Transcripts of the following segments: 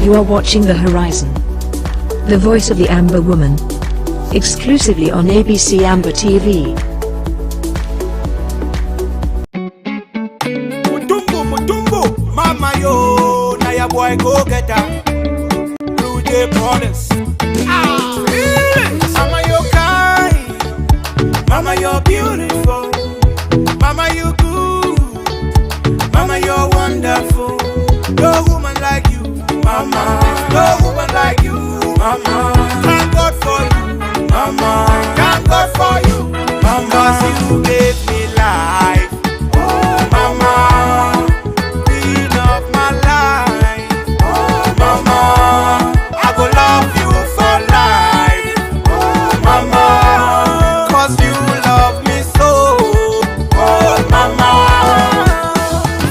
You are watching The Horizon, the voice of the Amber Woman, exclusively on ABC Amber TV. Mutumbo, mama yo, na ya boy go get down. Blue Jay Brothers. Mama you kind, mama you're beautiful, mama you good, mama you're wonderful. No woman like you, mama. No woman like you, mama. Thank God for you, mama. Thank God for you, mama. 'Cause you gave me life, oh mama, queen of my life, oh mama. I go love you for life, oh mama. 'Cause you love me so, oh mama.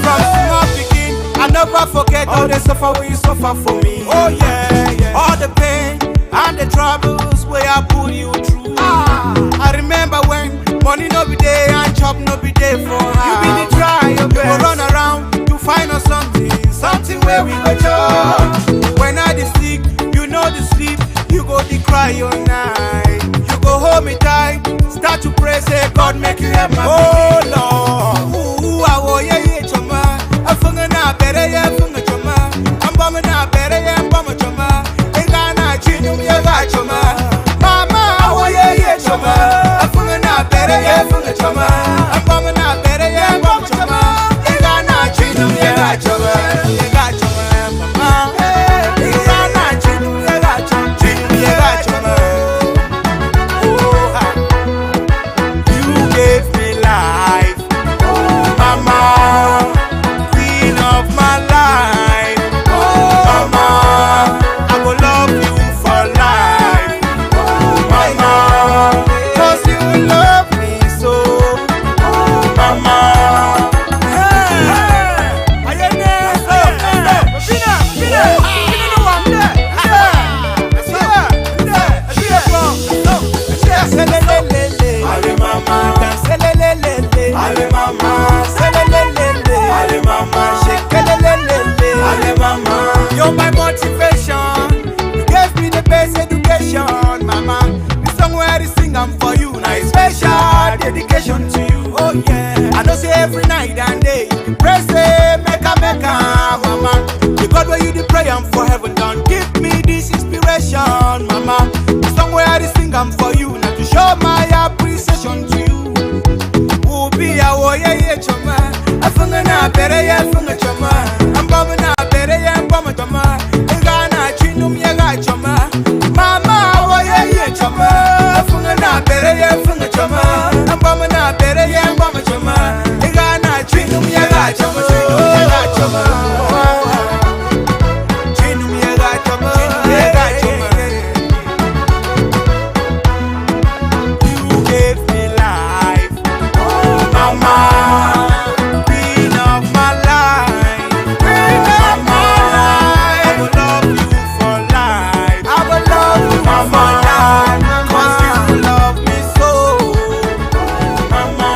From small begin, I never forget all the suffer when you suffer for me. Oh yeah, yeah. All the pain and the troubles where I put you through. I remember when money no be there and chop no be there for her. You be the try your best. You go run around to find us something where we go chop. When I dey sick, you know the sleep. You go dey cry all night. You go hold me tight, start to pray, say God make you help my baby. Oh Lord, ooh, I wo yeah yeah choma. I funga na better yeah funga choma. I'm bombing na better yeah bomba choma. Ega na chinu yeah ga choma. Mama, I wo yeah yeah choma. I funga na better yeah funga choma. I'm bombing na better yeah bomba choma. Ega na chinu yeah ga choma. Ega choma mama. Ega na chinu yeah ga choma. Chinu yeah ga choma. Oh, you gave me life, oh mama, queen of my life, oh mama. I go love you for life, oh mama. 'Cause you love me so, oh mama. Ale mama, selelelele. Ale mama, selelelele. Ale mama, shekelelelele. Ale mama, you're my motivation. You gave me the best education, mama. The song where I sing I'm for you, now it's special dedication to you. Oh yeah, I know say every night and day you pray say make a mama. The God where you the pray I'm for heaven, don't give me this inspiration, mama. The song where I sing I'm for you, now to show my appreciation to you. Be a warrior, yeah, choma. I funga na better, yeah, funga choma. I'm bombing na better, yeah, bomba choma. Egana chinum, yeah, ga choma. Mama, warrior, yeah, choma. I funga na better, yeah, funga choma. I'm bombing na better, yeah, bomba choma. Egana chinum, yeah, ga choma. Chinum, yeah, ga choma. Chinum, yeah, ga choma. Yeah, ga choma. You gave me life, mama, queen of my life, queen of my life. I will love you for life. I will love you for life. 'Cause you love me so, mama.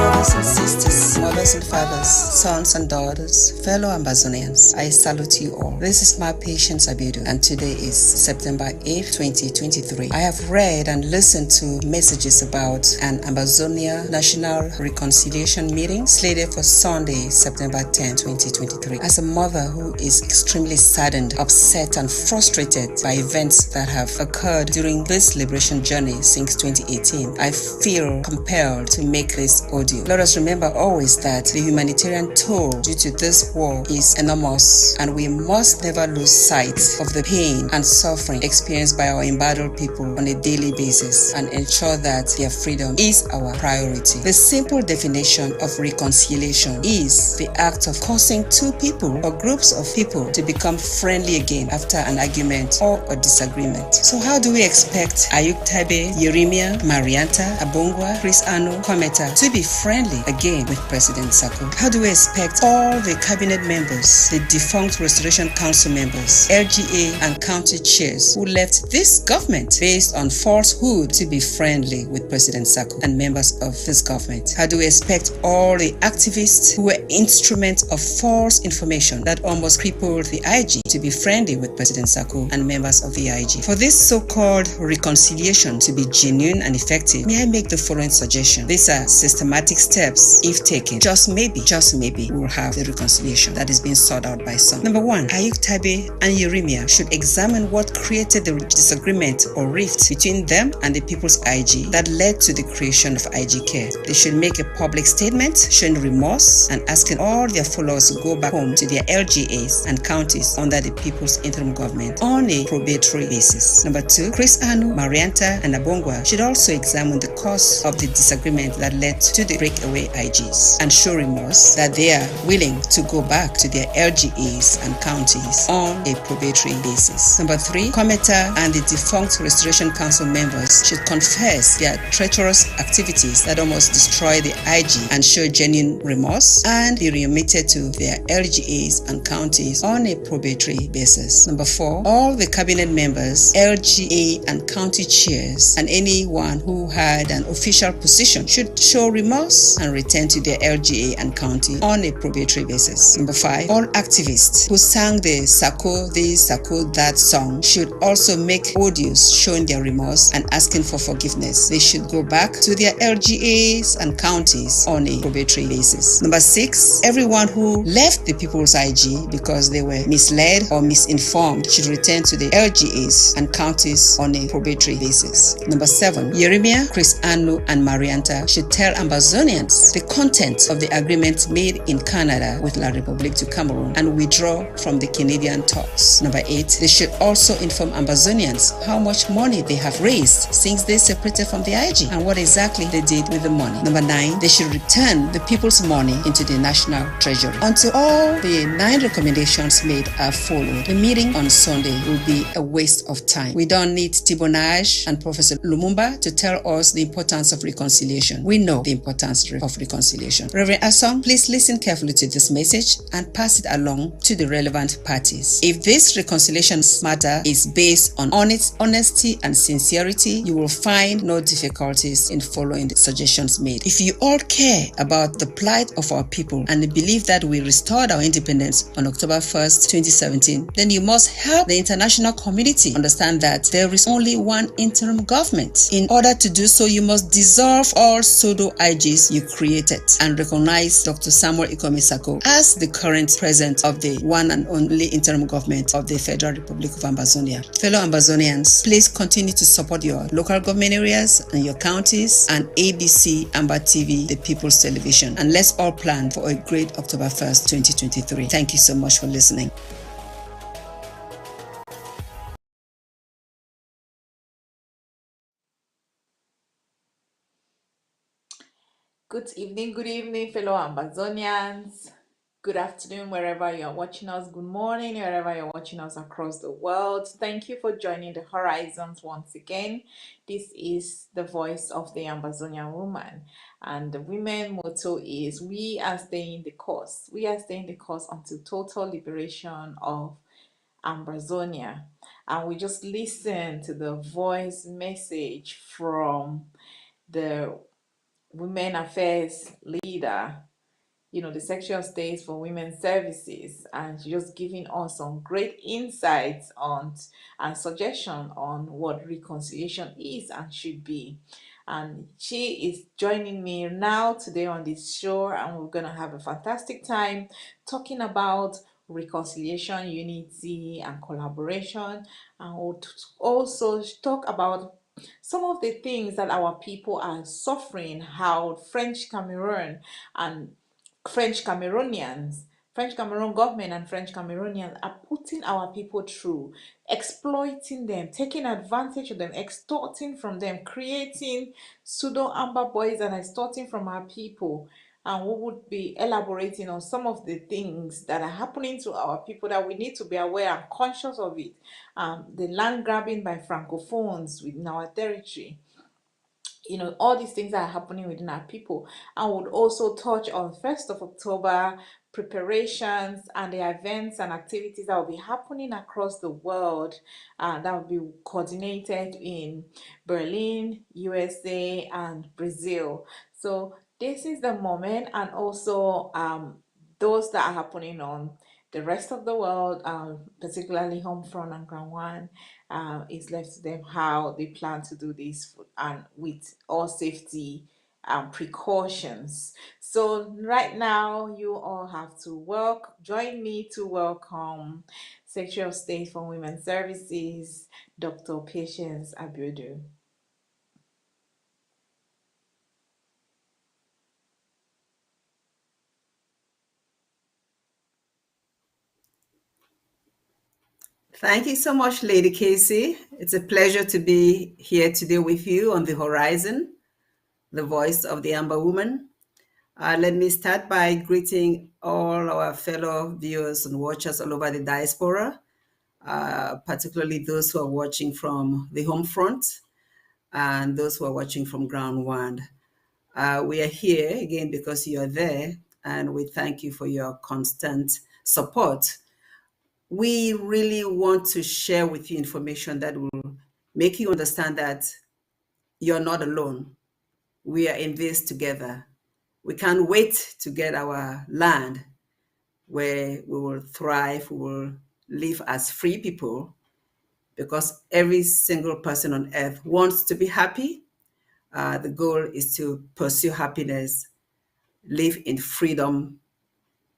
Brothers and sisters, mothers and fathers, sons and daughters, fellow Ambazonians, I salute you all. This is my Patience Abidu, and today is September 8th, 2023. I have read and listened to messages about an Ambazonia National Reconciliation meeting slated for Sunday, September 10, 2023. As a mother who is extremely saddened, upset, and frustrated by events that have occurred during this liberation journey since 2018, I feel compelled to make this audio. Let us remember always that the humanitarian toll due to this war is enormous, and we must never lose sight of the pain and suffering experienced by our embattled people on a daily basis and ensure that their freedom is our priority. The simple definition of reconciliation is the act of causing two people or groups of people to become friendly again after an argument or a disagreement. So how do we expect Ayuk Tabe, Yeremia, Marianta, Abongwa, Chris Ano, Kometa to be friendly again with President Sako? How do we expect all the cabinet members members, the defunct Restoration Council members, LGA and county chairs who left this government based on falsehood to be friendly with President Sako and members of this government? How do we expect all the activists who were instruments of false information that almost crippled the IG to be friendly with President Sako and members of the IG? For this so-called reconciliation to be genuine and effective, may I make the following suggestion? These are systematic steps. If taken, just maybe, we'll have the reconciliation that is being sought out by some. Number one, Ayuk Tabe and Yeremia should examine what created the disagreement or rift between them and the People's IG that led to the creation of IG Care. They should make a public statement showing remorse and asking all their followers to go back home to their LGAs and counties under the People's Interim Government on a probatory basis. Number two, Chris Anu, Marianta, and Abongwa should also examine the cause of the disagreement that led to the breakaway IGs and show remorse that they are willing to go back to their LGAs and counties on a probatory basis. Number three, Cometa and the defunct Restoration Council members should confess their treacherous activities that almost destroyed the IG and show genuine remorse and be remitted to their LGAs and counties on a probatory basis. Number four, all the cabinet members, LGA and county chairs, and anyone who had an official position should show remorse and return to their LGA and county on a probatory basis. Number five, all activists who sang the Sako this, Sako that song should also make audios showing their remorse and asking for forgiveness. They should go back to their LGAs and counties on a probatory basis. Number six, everyone who left the People's IG because they were misled or misinformed should return to the LGAs and counties on a probatory basis. Number seven, Yeremia, Chris Anu, and Marianta should tell Ambazonians the content of the agreement made in Canada with La République du Cameroon and withdraw from the Canadian talks. Number eight, they should also inform Ambazonians how much money they have raised since they separated from the IG and what exactly they did with the money. Number nine, they should return the people's money into the national treasury. Until all the 9 recommendations made are followed, the meeting on Sunday will be a waste of time. We don't need Tibonage and Professor Lumumba to tell us the importance of reconciliation. We know the importance of reconciliation. Reverend Asong, please listen carefully to this message and pass it along to the relevant parties. If this reconciliation matter is based on honesty and sincerity, you will find no difficulties in following the suggestions made. If you all care about the plight of our people and believe that we restored our independence on October 1st, 2017, then you must help the international community understand that there is only one interim government. In order to do so, you must dissolve all pseudo-IGs you created and recognize Dr. Samuel Ikomi Sako as the current president of the one and only interim government of the Federal Republic of Ambazonia. Fellow Ambazonians, please continue to support your local government areas and your counties and ABC Amba TV, the People's Television. And let's all plan for a great October 1st, 2023. Thank you so much for listening. Good evening, fellow Ambazonians. Good afternoon, wherever you're watching us. Good morning, wherever you're watching us across the world. Thank you for joining the Horizons once again. This is the voice of the Ambazonian woman. And the women motto is, we are staying the course. We are staying the course until total liberation of Ambazonia. And we just listen to the voice message from the Women Affairs leader, the Secretary of State for Women's Services, and just giving us some great insights on and suggestion on what reconciliation is and should be. And she is joining me now today on this show, and we're gonna have a fantastic time talking about reconciliation, unity, and collaboration. And we'll also talk about some of the things that our people are suffering, how French Cameroon and French Cameroonians, French Cameroon government and French Cameroonians are putting our people through, exploiting them, taking advantage of them, extorting from them, creating pseudo amber boys and extorting from our people. And we would be elaborating on some of the things that are happening to our people that we need to be aware and conscious of it. The land grabbing by Francophones within our territory. All these things are happening within our people. I would also touch on 1st of October preparations and the events and activities that will be happening across the world, that will be coordinated in Berlin, USA, and Brazil. So this is the moment, and also those that are happening on the rest of the world, particularly home front and ground one, is left to them how they plan to do this, and with all safety precautions. So right now, you all have to join me to welcome Secretary of State for Women's Services, Dr. Patience Abiodun. Thank you so much, Lady Casey. It's a pleasure to be here today with you on the horizon, the voice of the Amber Woman. Let me start by greeting all our fellow viewers and watchers all over the diaspora, particularly those who are watching from the home front and those who are watching from ground one. We are here again because you are there, and we thank you for your constant support. We really want to share with you information that will make you understand that you're not alone. We are in this together. We can't wait to get our land where we will thrive, we will live as free people, because every single person on earth wants to be happy. The goal is to pursue happiness, live in freedom,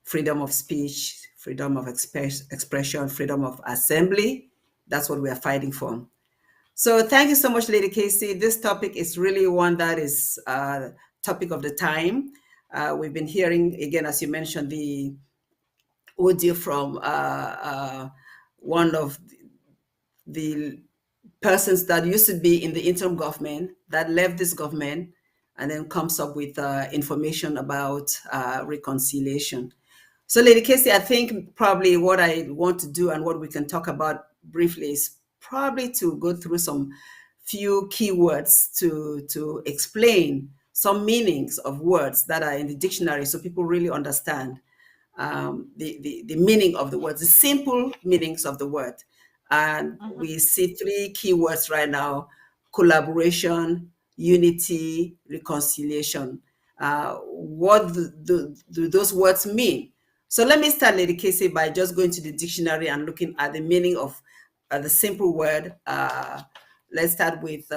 freedom of speech, freedom of expression, freedom of assembly. That's what we are fighting for. So thank you so much, Lady Casey. This topic is really one that is topic of the time. We've been hearing, again, as you mentioned, the audio from one of the persons that used to be in the interim government that left this government and then comes up with information about reconciliation. So, Lady Casey, I think probably what I want to do and what we can talk about briefly is probably to go through some few keywords to explain some meanings of words that are in the dictionary, so people really understand the meaning of the words, the simple meanings of the word. And we see three keywords right now: collaboration, unity, reconciliation. What do those words mean? So let me start, Lady Casey, by just going to the dictionary and looking at the meaning of the simple word. Let's start with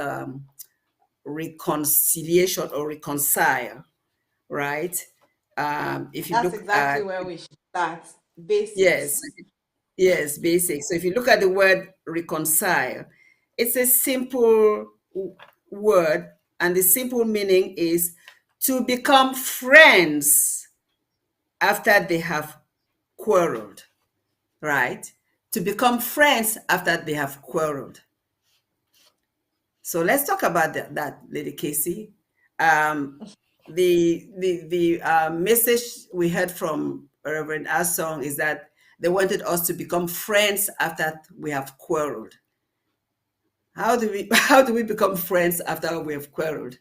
reconciliation or reconcile, right? If you That's look exactly at, where we should start. yes, Basics. yes, basic. So if you look at the word reconcile, it's a simple word, and the simple meaning is to become friends after they have quarreled, right? To become friends after they have quarreled. So let's talk about that, Lady Casey. Um, the message we heard from Reverend Asong is that they wanted us to become friends after we have quarreled. How do we become friends after we have quarreled?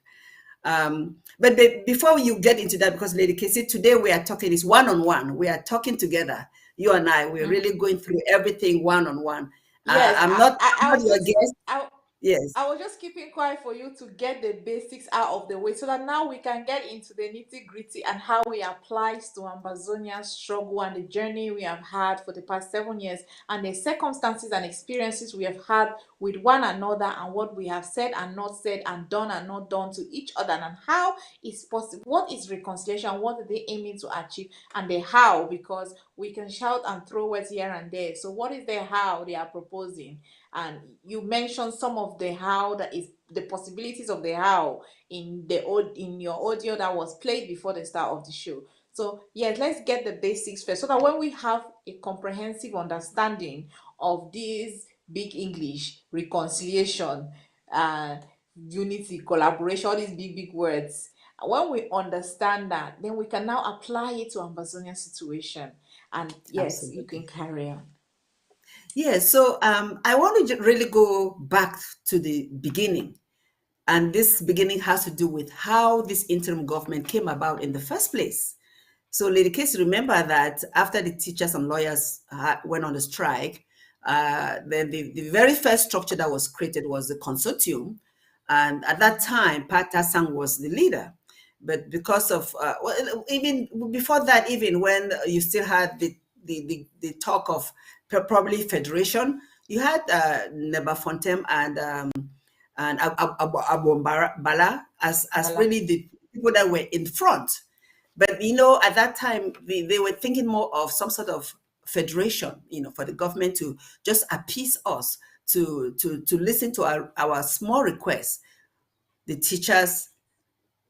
But before you get into that, because Lady Casey, today we are talking is one-on-one. We are talking together, you and I. We're really going through everything one-on-one. Yes, I'm I, not, I, I'm I not was your just guest. I, Yes. I was just keeping quiet for you to get the basics out of the way, so that now we can get into the nitty gritty and how it applies to Ambazonia's struggle and the journey we have had for the past 7 years, and the circumstances and experiences we have had with one another, and what we have said and not said, and done and not done to each other, and how is possible, what is reconciliation, what are they aiming to achieve, and the how, because we can shout and throw words here and there. So what is the how they are proposing? And you mentioned some of the how, that is the possibilities of the how in your audio that was played before the start of the show. So yes, let's get the basics first, so that when we have a comprehensive understanding of this big English, reconciliation, uh unity, collaboration, all these big words, when we understand that, then we can now apply it to Ambazonia situation. And yes, you can Absolutely. carry on. Yes. So I want to really go back to the beginning. And this beginning has to do with how this interim government came about in the first place. So Lady Casey, remember that after the teachers and lawyers went on the strike, then the very first structure that was created was the consortium. And at that time, Pat Tasang was the leader. But because of, well, even before that, even when you still had the talk of probably federation, you had Neba Fontem and Abu Bala as really the people that were in front. But, at that time, they were thinking more of some sort of federation, for the government to just appease us, to listen to our small requests. The teachers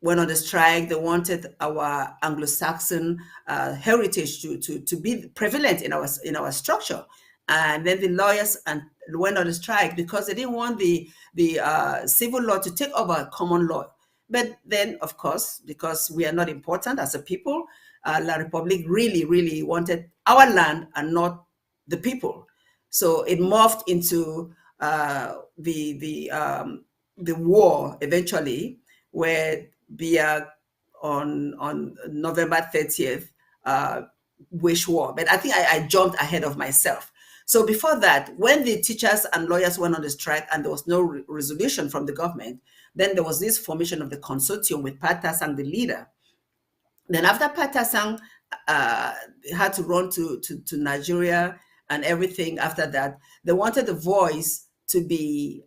went on the strike. They wanted our Anglo-Saxon heritage to be prevalent in our structure. And then the lawyers went on the strike because they didn't want the civil law to take over common law. But then, of course, because we are not important as a people, La Republic really, really wanted our land and not the people. So it morphed into the war eventually, where Bia on November 30th waged war. But I think I jumped ahead of myself. So before that, when the teachers and lawyers went on the strike and there was no resolution from the government, then there was this formation of the consortium with Pat Tasang, the leader. Then after Pat Tasang had to run to Nigeria and everything after that, they wanted the voice to be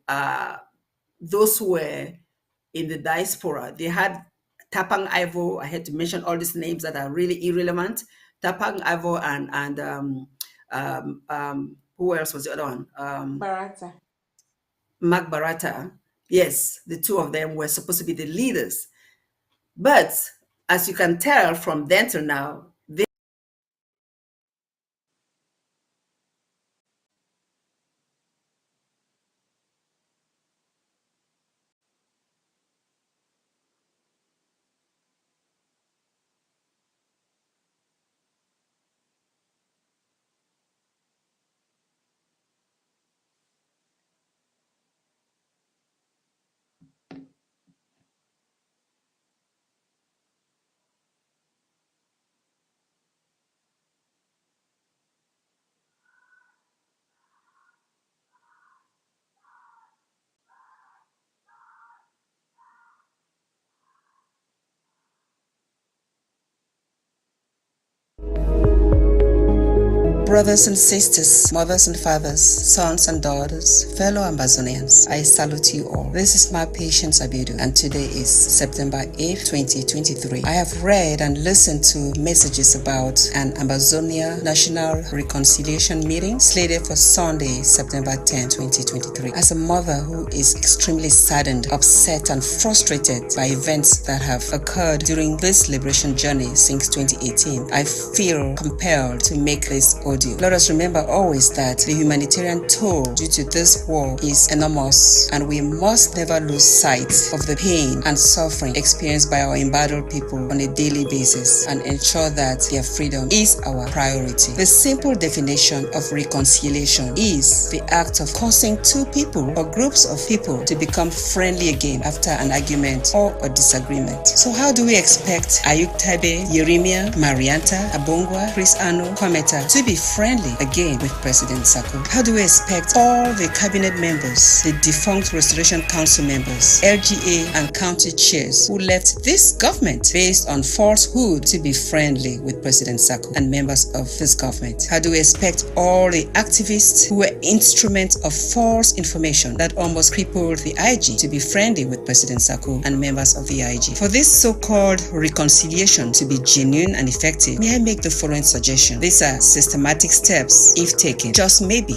those who were in the diaspora. They had Tapang Ivo. I had to mention all these names that are really irrelevant. Tapang Ivo and who else was the other one? Barata. Mark Barata. Yes, the two of them were supposed to be the leaders. But as you can tell from then to now, Brothers and sisters, mothers and fathers, sons and daughters, fellow Ambazonians, I salute you all. This is my Patience Abidu, and today is September 8th, 2023. I have read and listened to messages about an Ambazonia National Reconciliation meeting slated for Sunday, September 10, 2023. As a mother who is extremely saddened, upset, and frustrated by events that have occurred during this liberation journey since 2018, I feel compelled to make this audio. Let us remember always that the humanitarian toll due to this war is enormous, and we must never lose sight of the pain and suffering experienced by our embattled people on a daily basis and ensure that their freedom is our priority. The simple definition of reconciliation is the act of causing two people or groups of people to become friendly again after an argument or a disagreement. So how do we expect Ayuk Tabe, Yeremia, Marianta, Abongwa, Chris Anu, Kometa to be friendly again with President Sako? How do we expect all the cabinet members, the defunct Restoration Council members, LGA and county chairs who left this government based on falsehood to be friendly with President Sako and members of this government? How do we expect all the activists who were instruments of false information that almost crippled the IG to be friendly with President Sako and members of the IG? For this so-called reconciliation to be genuine and effective, may I make the following suggestion? These are systematic steps. If taken, just maybe,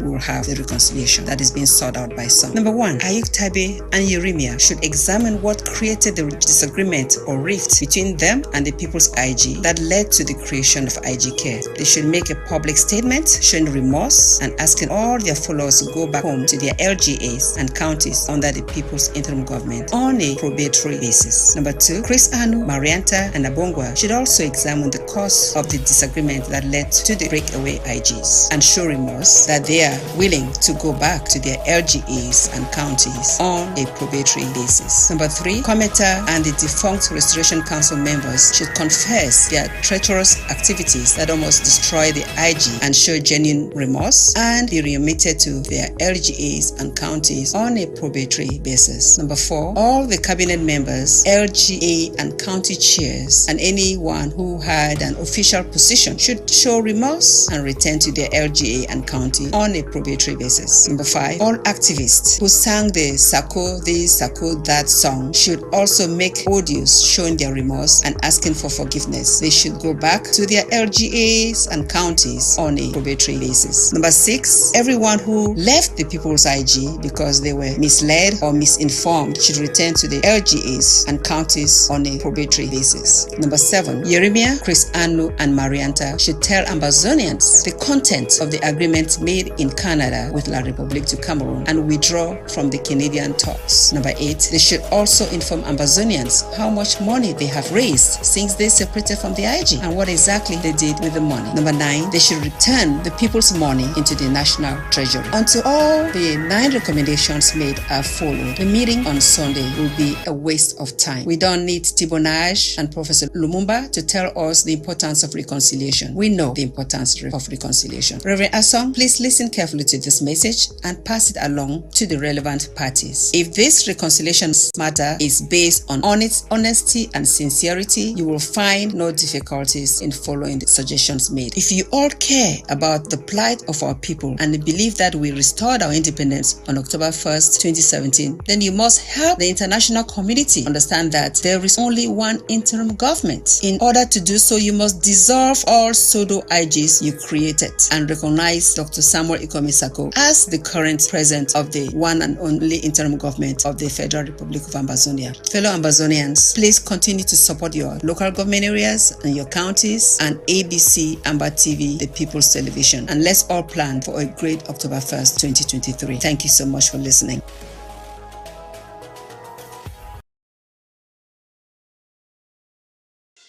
we'll have the reconciliation that is being sought out by some. Number one, Ayuk Tabe and Yeremia should examine what created the disagreement or rift between them and the People's IG that led to the creation of IG Care. They should make a public statement showing remorse and asking all their followers to go back home to their LGAs and counties under the People's Interim Government on a probatory basis. Number two, Chris Anu, Marianta, and Abongwa should also examine the cause of the disagreement that led to the the breakaway IGs and show remorse that they are willing to go back to their LGAs and counties on a probatory basis. Number 3, Cometa and the defunct Restoration Council members should confess their treacherous activities that almost destroy the IG and show genuine remorse and be remitted to their LGAs and counties on a probatory basis. Number 4, all the cabinet members, LGA and county chairs, and anyone who had an official position should show remorse and return to their LGA and county on a probatory basis. Number 5, all activists who sang the Sako this, Sako that song should also make audios showing their remorse and asking for forgiveness. They should go back to their LGAs and counties on a probatory basis. Number 6, everyone who left the People's IG because they were misled or misinformed should return to the LGAs and counties on a probatory basis. Number 7, Yeremia, Chris Anu, and Marianta should tell Ambazonians the content of the agreement made in Canada with La République du Cameroon and withdraw from the Canadian talks. Number 8, they should also inform Ambazonians how much money they have raised since they separated from the IG and what exactly they did with the money. Number 9, they should return the people's money into the national treasury. Until all the 9 recommendations made are followed, the meeting on Sunday will be a waste of time. We don't need Tibonage and Professor Lumumba to tell us the importance of reconciliation. We know the importance of reconciliation. Reverend Asong, please listen carefully to this message and pass it along to the relevant parties. If this reconciliation matter is based on honesty and sincerity, you will find no difficulties in following the suggestions made. If you all care about the plight of our people and believe that we restored our independence on October 1st, 2017, then you must help the international community understand that there is only one interim government. In order to do so, you must dissolve all pseudo IGs you created and recognize Dr. Samuel Ikomi Sako as the current president of the one and only interim government of the Federal Republic of Ambazonia. Fellow Ambazonians, please continue to support your local government areas and your counties and ABC Amba TV, the People's Television, and let's all plan for a great October 1st, 2023. Thank you so much for listening.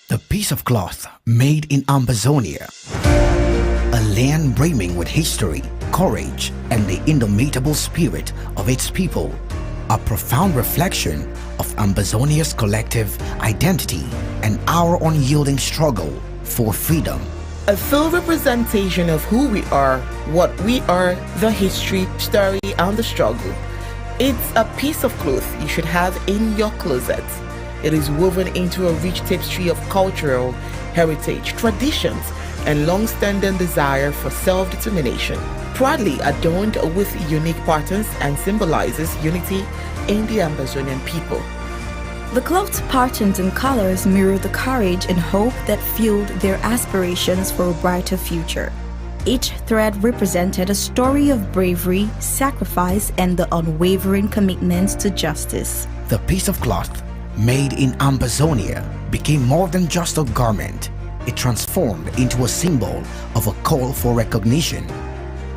The piece of cloth made in Ambazonia, a land brimming with history, courage, and the indomitable spirit of its people, a profound reflection of Ambazonia's collective identity and our unyielding struggle for freedom. A full representation of who we are, what we are, the history, story, and the struggle. It's a piece of cloth you should have in your closet. It is woven into a rich tapestry of cultural heritage, traditions, and long-standing desire for self-determination. Proudly adorned with unique patterns and symbolizes unity in the Ambazonian people. The cloth's patterns and colors mirror the courage and hope that fueled their aspirations for a brighter future. Each thread represented a story of bravery, sacrifice, and the unwavering commitment to justice. The piece of cloth made in Ambazonia became more than just a garment. It transformed into a symbol of a call for recognition,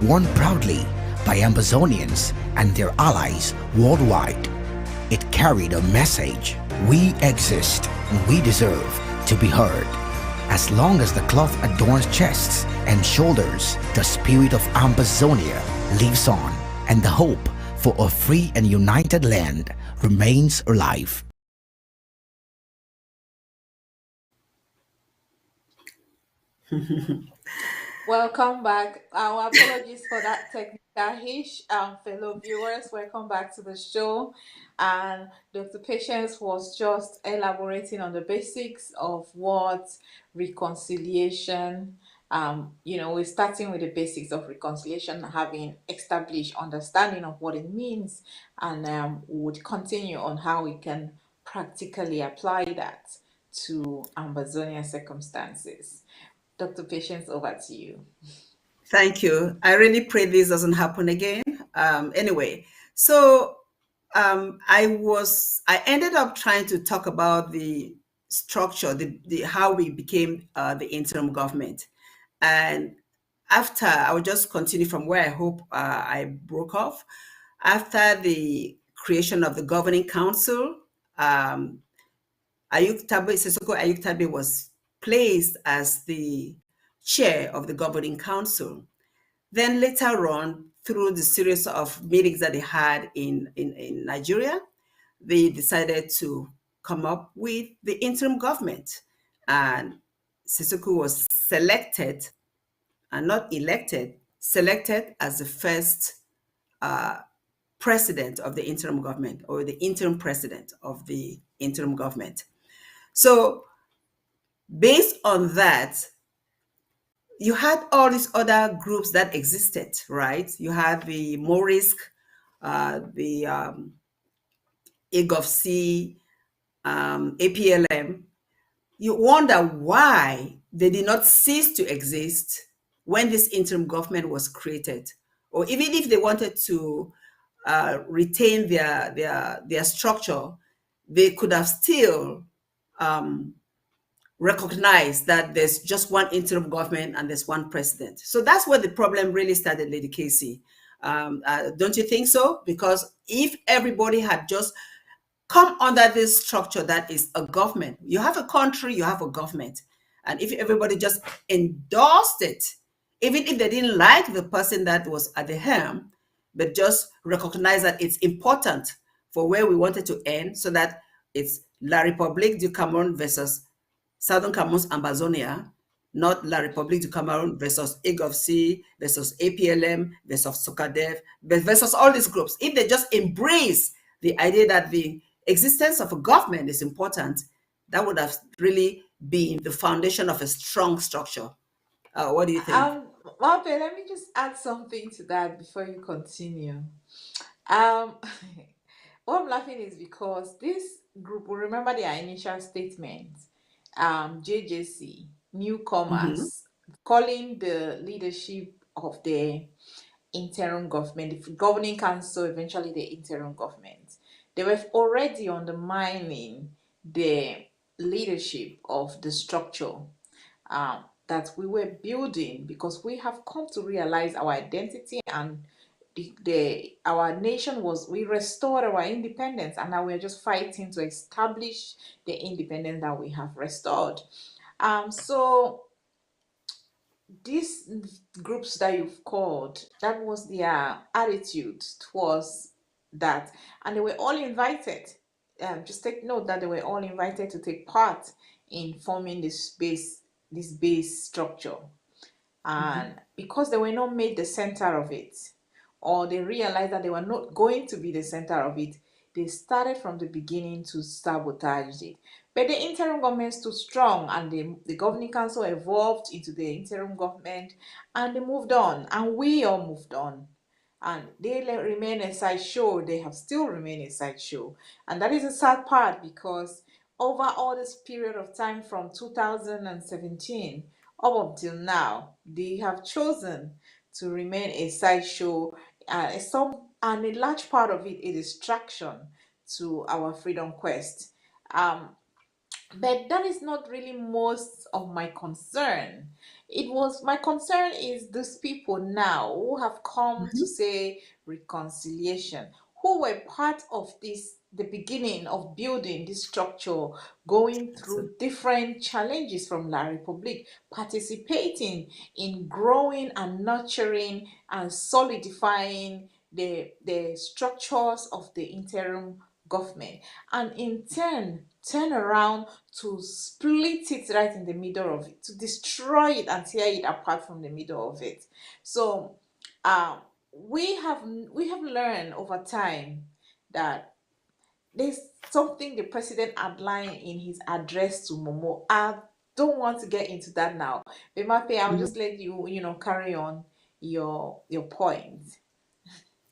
worn proudly by Ambazonians and their allies worldwide. It carried a message: we exist and we deserve to be heard. As long as the cloth adorns chests and shoulders, the spirit of Ambazonia lives on, and the hope for a free and united land remains alive. Welcome back. Our apologies for that technical hitch. Fellow viewers, welcome back to the show. And Dr. Patience was just elaborating on the basics of what reconciliation, we're starting with the basics of reconciliation, having established understanding of what it means, and we would continue on how we can practically apply that to Ambazonia circumstances. Dr. Patience, over to you. Thank you. I really pray this doesn't happen again. Anyway, so I ended up trying to talk about the structure, the how we became the interim government. And after, I will just continue from where I hope I broke off. After the creation of the governing council, Sisoko Ayuk Tabe was placed as the chair of the governing council. Then later on, through the series of meetings that they had in Nigeria, they decided to come up with the interim government. And Sissoku was selected, and not elected, selected as the first president of the interim government, or the interim president of the interim government. So based on that, you had all these other groups that existed, right? You had the Morisk, the AGOFC, APLM. You wonder why they did not cease to exist when this interim government was created, or even if they wanted to retain their structure, they could have still recognized that there's just one interim government and there's one president. So that's where the problem really started, Lady Casey. Don't you think so? Because if everybody had just come under this structure that is a government, you have a country, you have a government, and if everybody just endorsed it, even if they didn't like the person that was at the helm, but just recognize that it's important for where we wanted to end, so that it's La République du Cameroun versus Southern Cameroon's Ambazonia, not La République du Cameroun versus EGOFC versus APLM versus SOCADEV versus all these groups. If they just embrace the idea that the existence of a government is important, that would have really been the foundation of a strong structure. What do you think? Mape, let me just add something to that before you continue. Um, what I'm laughing is because this group will remember their initial statement, JJC, newcomers, calling the leadership of the interim government, the governing council, eventually the interim government. They were already undermining the leadership of the structure that we were building, because we have come to realize our identity, and our nation was, we restored our independence, and now we're just fighting to establish the independence that we have restored. So these groups that you've called, that was their attitude towards that, and they were all invited. Just take note that they were all invited to take part in forming this base structure, and because they were not made the center of it, or they realized that they were not going to be the center of it, they started from the beginning to sabotage it. But the interim government stood strong, and the governing council evolved into the interim government, and they moved on, and we all moved on. And they remain a sideshow. They have still remained a sideshow. And that is a sad part, because over all this period of time from 2017 up until now, they have chosen to remain a sideshow, and a large part of it a distraction to our freedom quest. But that is not really most of my concern. It was, my concern is these people now who have come to say reconciliation, who were part of this, the beginning of building this structure, going through different challenges from La République, participating in growing and nurturing and solidifying the structures of the interim government, and in turn around to split it right in the middle of it, to destroy it and tear it apart from the middle of it. So we have learned over time that there's something the president outlined in his address to Momo. I don't want to get into that now, but Mape, I'll just let you carry on your point.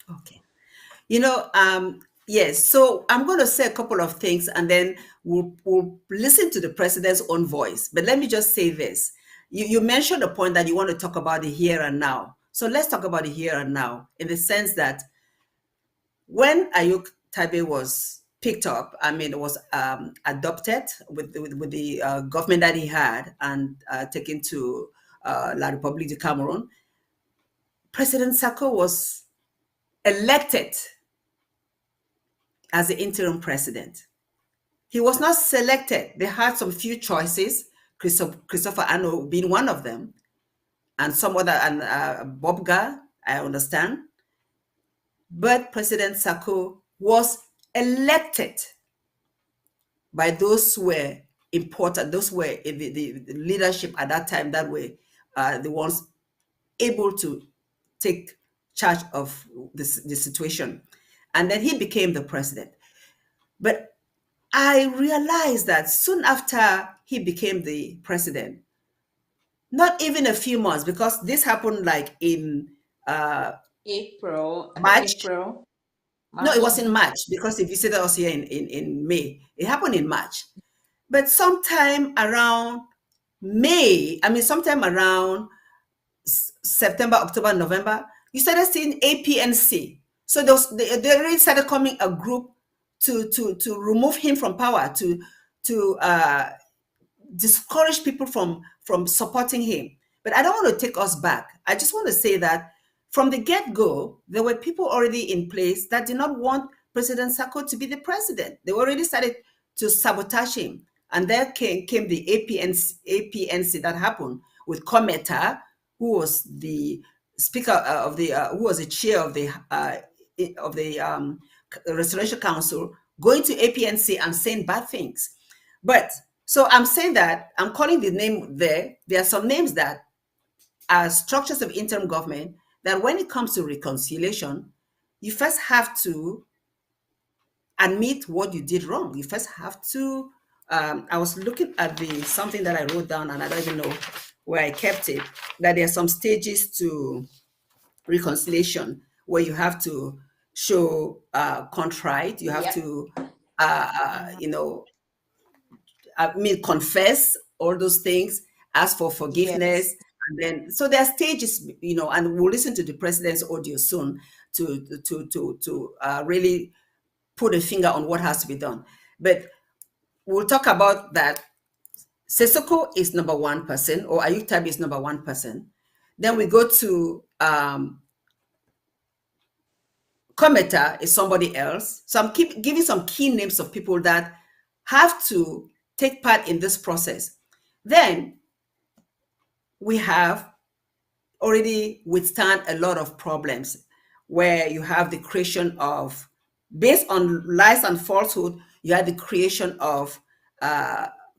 Okay. Yes, so I'm going to say a couple of things, and then we'll listen to the president's own voice. But let me just say this. You mentioned a point that you want to talk about the here and now. So let's talk about the here and now, in the sense that when Ayuk Tabe was picked up, it was adopted with the government that he had, and taken to La République du Cameroun, President Sako was elected as the interim president. He was not selected. They had some few choices, Christopher Ano being one of them. and some other, and Bobga, I understand. But President Sako was elected by those who were important, those who were in the leadership at that time that were the ones able to take charge of the situation. And then he became the president. But I realized that soon after he became the president, not even a few months, because this happened like in April, I think March. April, No, it March. was in March, because he visited us here in May. It happened in March. But sometime around May, I mean, sometime around September, October, November, you started seeing APNC. So they already started coming a group to remove him from power, to discourage people from supporting him. But I don't want to take us back. I just want to say that from the get-go, there were people already in place that did not want President Sako to be the president. They already started to sabotage him. And there came the APNC that happened with Kometa, who was the speaker of the, who was the chair of the Restoration Council, going to APNC and saying bad things. But so I'm saying that I'm calling the name there. There are some names that are structures of interim government that when it comes to reconciliation, you first have to admit what you did wrong. You first have to, I was looking at something that I wrote down and I don't even know where I kept it, that there are some stages to reconciliation where you have to show contrite, you have to, confess all those things, ask for forgiveness. Yes. And then, so there are stages, and we'll listen to the president's audio soon to really put a finger on what has to be done. But we'll talk about that. Sesoko is number one person, or Ayuk Tabi is number one person. Then we go to Kometa is somebody else. So I'm giving some key names of people that have to take part in this process. Then we have already withstand a lot of problems where you have the creation of, based on lies and falsehood, you have the creation of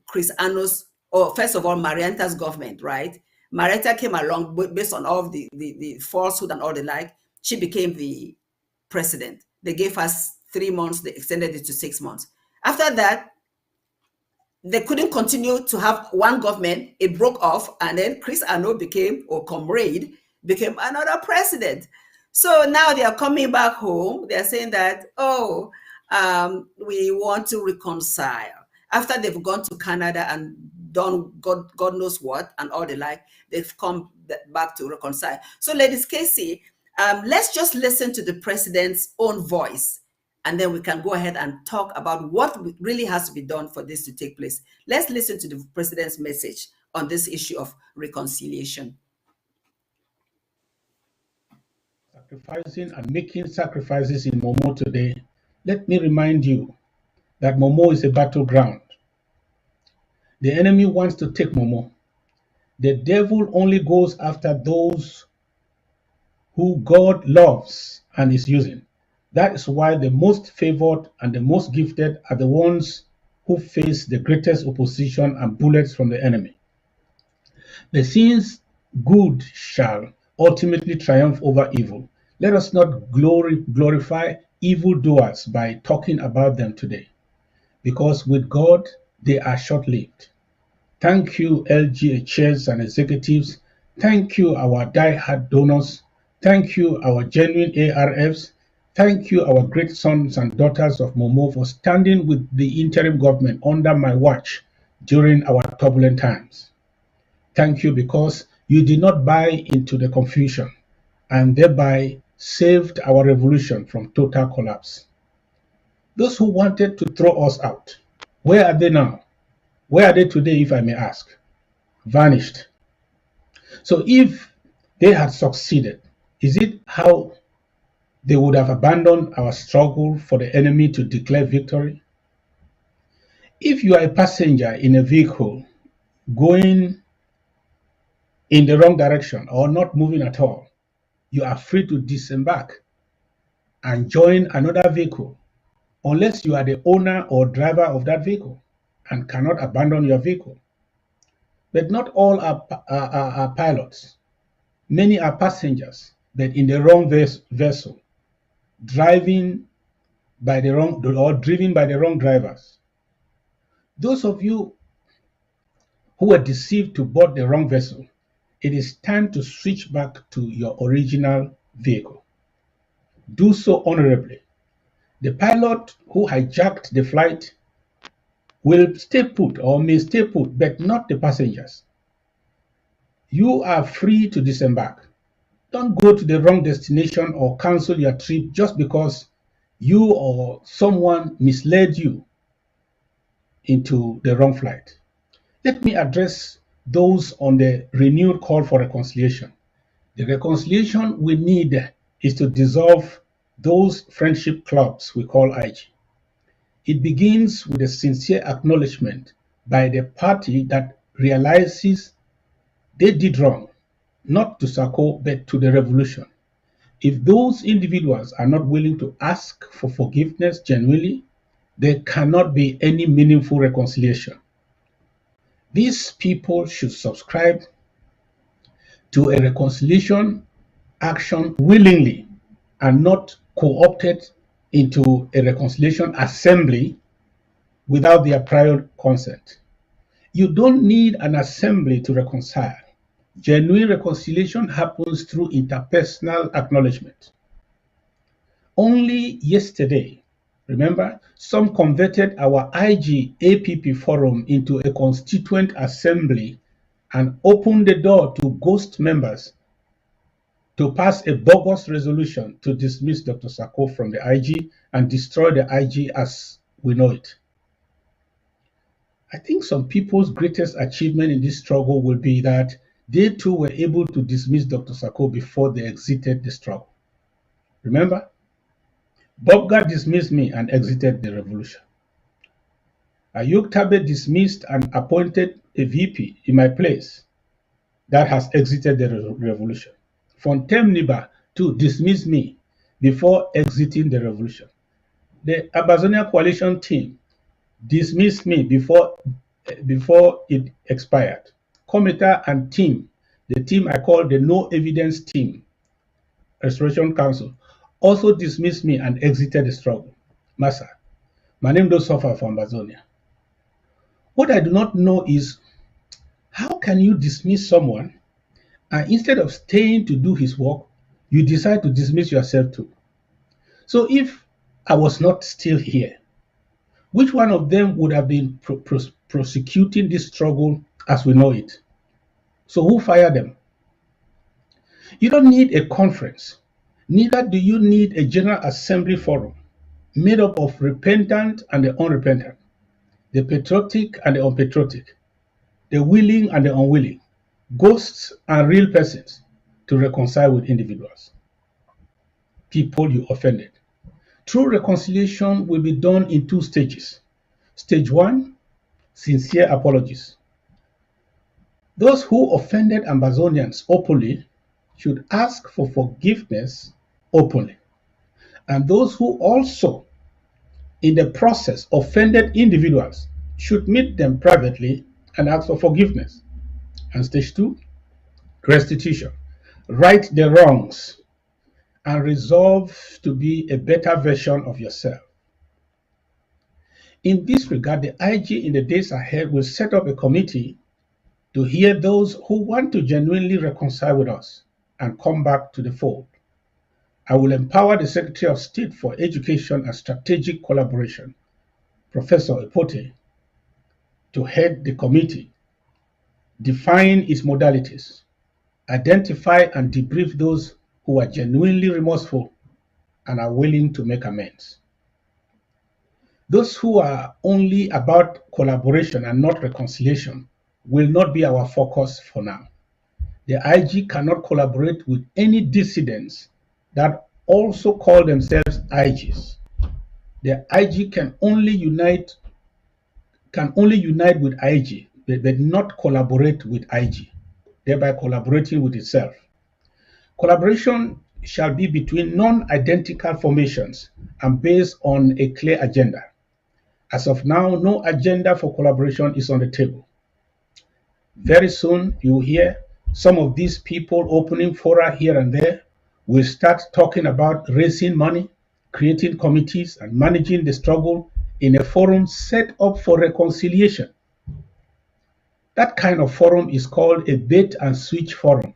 Chris Ano's, or first of all, Marianta's government, right? Marianta came along based on all of the falsehood and all the like. She became the president. They gave us 3 months, they extended it to 6 months. After that, they couldn't continue to have one government. It broke off, and then Chris Ano became, or Comrade, became another president. So now they are coming back home. They're saying that, we want to reconcile. After they've gone to Canada and done God knows what and all the like, they've come back to reconcile. So, Ladies Casey, let's just listen to the president's own voice, and then we can go ahead and talk about what really has to be done for this to take place. Let's listen to the president's message on this issue of reconciliation. Sacrificing and making sacrifices in Momo today, let me remind you that Momo is a battleground. The enemy wants to take Momo. The devil only goes after those who God loves and is using. That is why the most favored and the most gifted are the ones who face the greatest opposition and bullets from the enemy. The sin's good shall ultimately triumph over evil. Let us not glorify evildoers by talking about them today, because with God, they are short-lived. Thank you, LGHs and executives. Thank you, our die-hard donors. Thank you, our genuine ARFs. Thank you, our great sons and daughters of Momo, for standing with the interim government under my watch during our turbulent times. Thank you because you did not buy into the confusion and thereby saved our revolution from total collapse. Those who wanted to throw us out, where are they now? Where are they today, if I may ask? Vanished. So if they had succeeded, is it how they would have abandoned our struggle for the enemy to declare victory? If you are a passenger in a vehicle going in the wrong direction or not moving at all, you are free to disembark and join another vehicle unless you are the owner or driver of that vehicle and cannot abandon your vehicle. But not all are pilots. Many are passengers, but in the wrong vessel, driving by the wrong or driven by the wrong drivers. Those of you who were deceived to board the wrong vessel, it is time to switch back to your original vehicle. Do so honorably. The pilot who hijacked the flight will stay put or may stay put, but not the passengers. You are free to disembark. Don't go to the wrong destination or cancel your trip just because you or someone misled you into the wrong flight. Let me address those on the renewed call for reconciliation. The reconciliation we need is to dissolve those friendship clubs we call IG. It begins with a sincere acknowledgement by the party that realizes they did wrong, not to Sako, but to the revolution. If those individuals are not willing to ask for forgiveness genuinely, there cannot be any meaningful reconciliation. These people should subscribe to a reconciliation action willingly and not co-opted into a reconciliation assembly without their prior consent. You don't need an assembly to reconcile. Genuine reconciliation happens through interpersonal acknowledgement. Only yesterday, remember, some converted our IG APP forum into a constituent assembly and opened the door to ghost members to pass a bogus resolution to dismiss Dr. Sako from the IG and destroy the IG as we know it. I think some people's greatest achievement in this struggle will be that they too were able to dismiss Dr. Sako before they exited the struggle. Remember? Bobga dismissed me and exited the revolution. Ayuk Tabe dismissed and appointed a VP in my place that has exited the revolution. Fontem Niba too dismissed me before exiting the revolution. The Ambazonia coalition team dismissed me before it expired. Comita and team, the team I call the No Evidence Team, Restoration Council, also dismissed me and exited the struggle. Massa, my name does suffer for Ambazonia. What I do not know is, how can you dismiss someone and instead of staying to do his work, you decide to dismiss yourself too? So if I was not still here, which one of them would have been prosecuting this struggle as we know it? So who fired them? You don't need a conference. Neither do you need a General Assembly forum made up of repentant and the unrepentant, the patriotic and the unpatriotic, the willing and the unwilling, ghosts and real persons to reconcile with individuals, people you offended. True reconciliation will be done in two stages. Stage one, sincere apologies. Those who offended Ambazonians openly should ask for forgiveness openly. And those who also, in the process, offended individuals should meet them privately and ask for forgiveness. And stage two, restitution. Right the wrongs and resolve to be a better version of yourself. In this regard, the IG in the days ahead will set up a committee to hear those who want to genuinely reconcile with us and come back to the fold. I will empower the Secretary of State for Education and Strategic Collaboration, Professor Epote, to head the committee, define its modalities, identify and debrief those who are genuinely remorseful and are willing to make amends. Those who are only about collaboration and not reconciliation will not be our focus for now. The IG cannot collaborate with any dissidents that also call themselves IGs. The IG can only unite with IG, but not collaborate with IG. thereby collaborating with itself. Collaboration shall be between non-identical formations and based on a clear agenda. As of now, no agenda for collaboration is on the table. Very soon, you will hear some of these people opening fora here and there will start talking about raising money, creating committees, and managing the struggle in a forum set up for reconciliation. That kind of forum is called a bait and switch forum,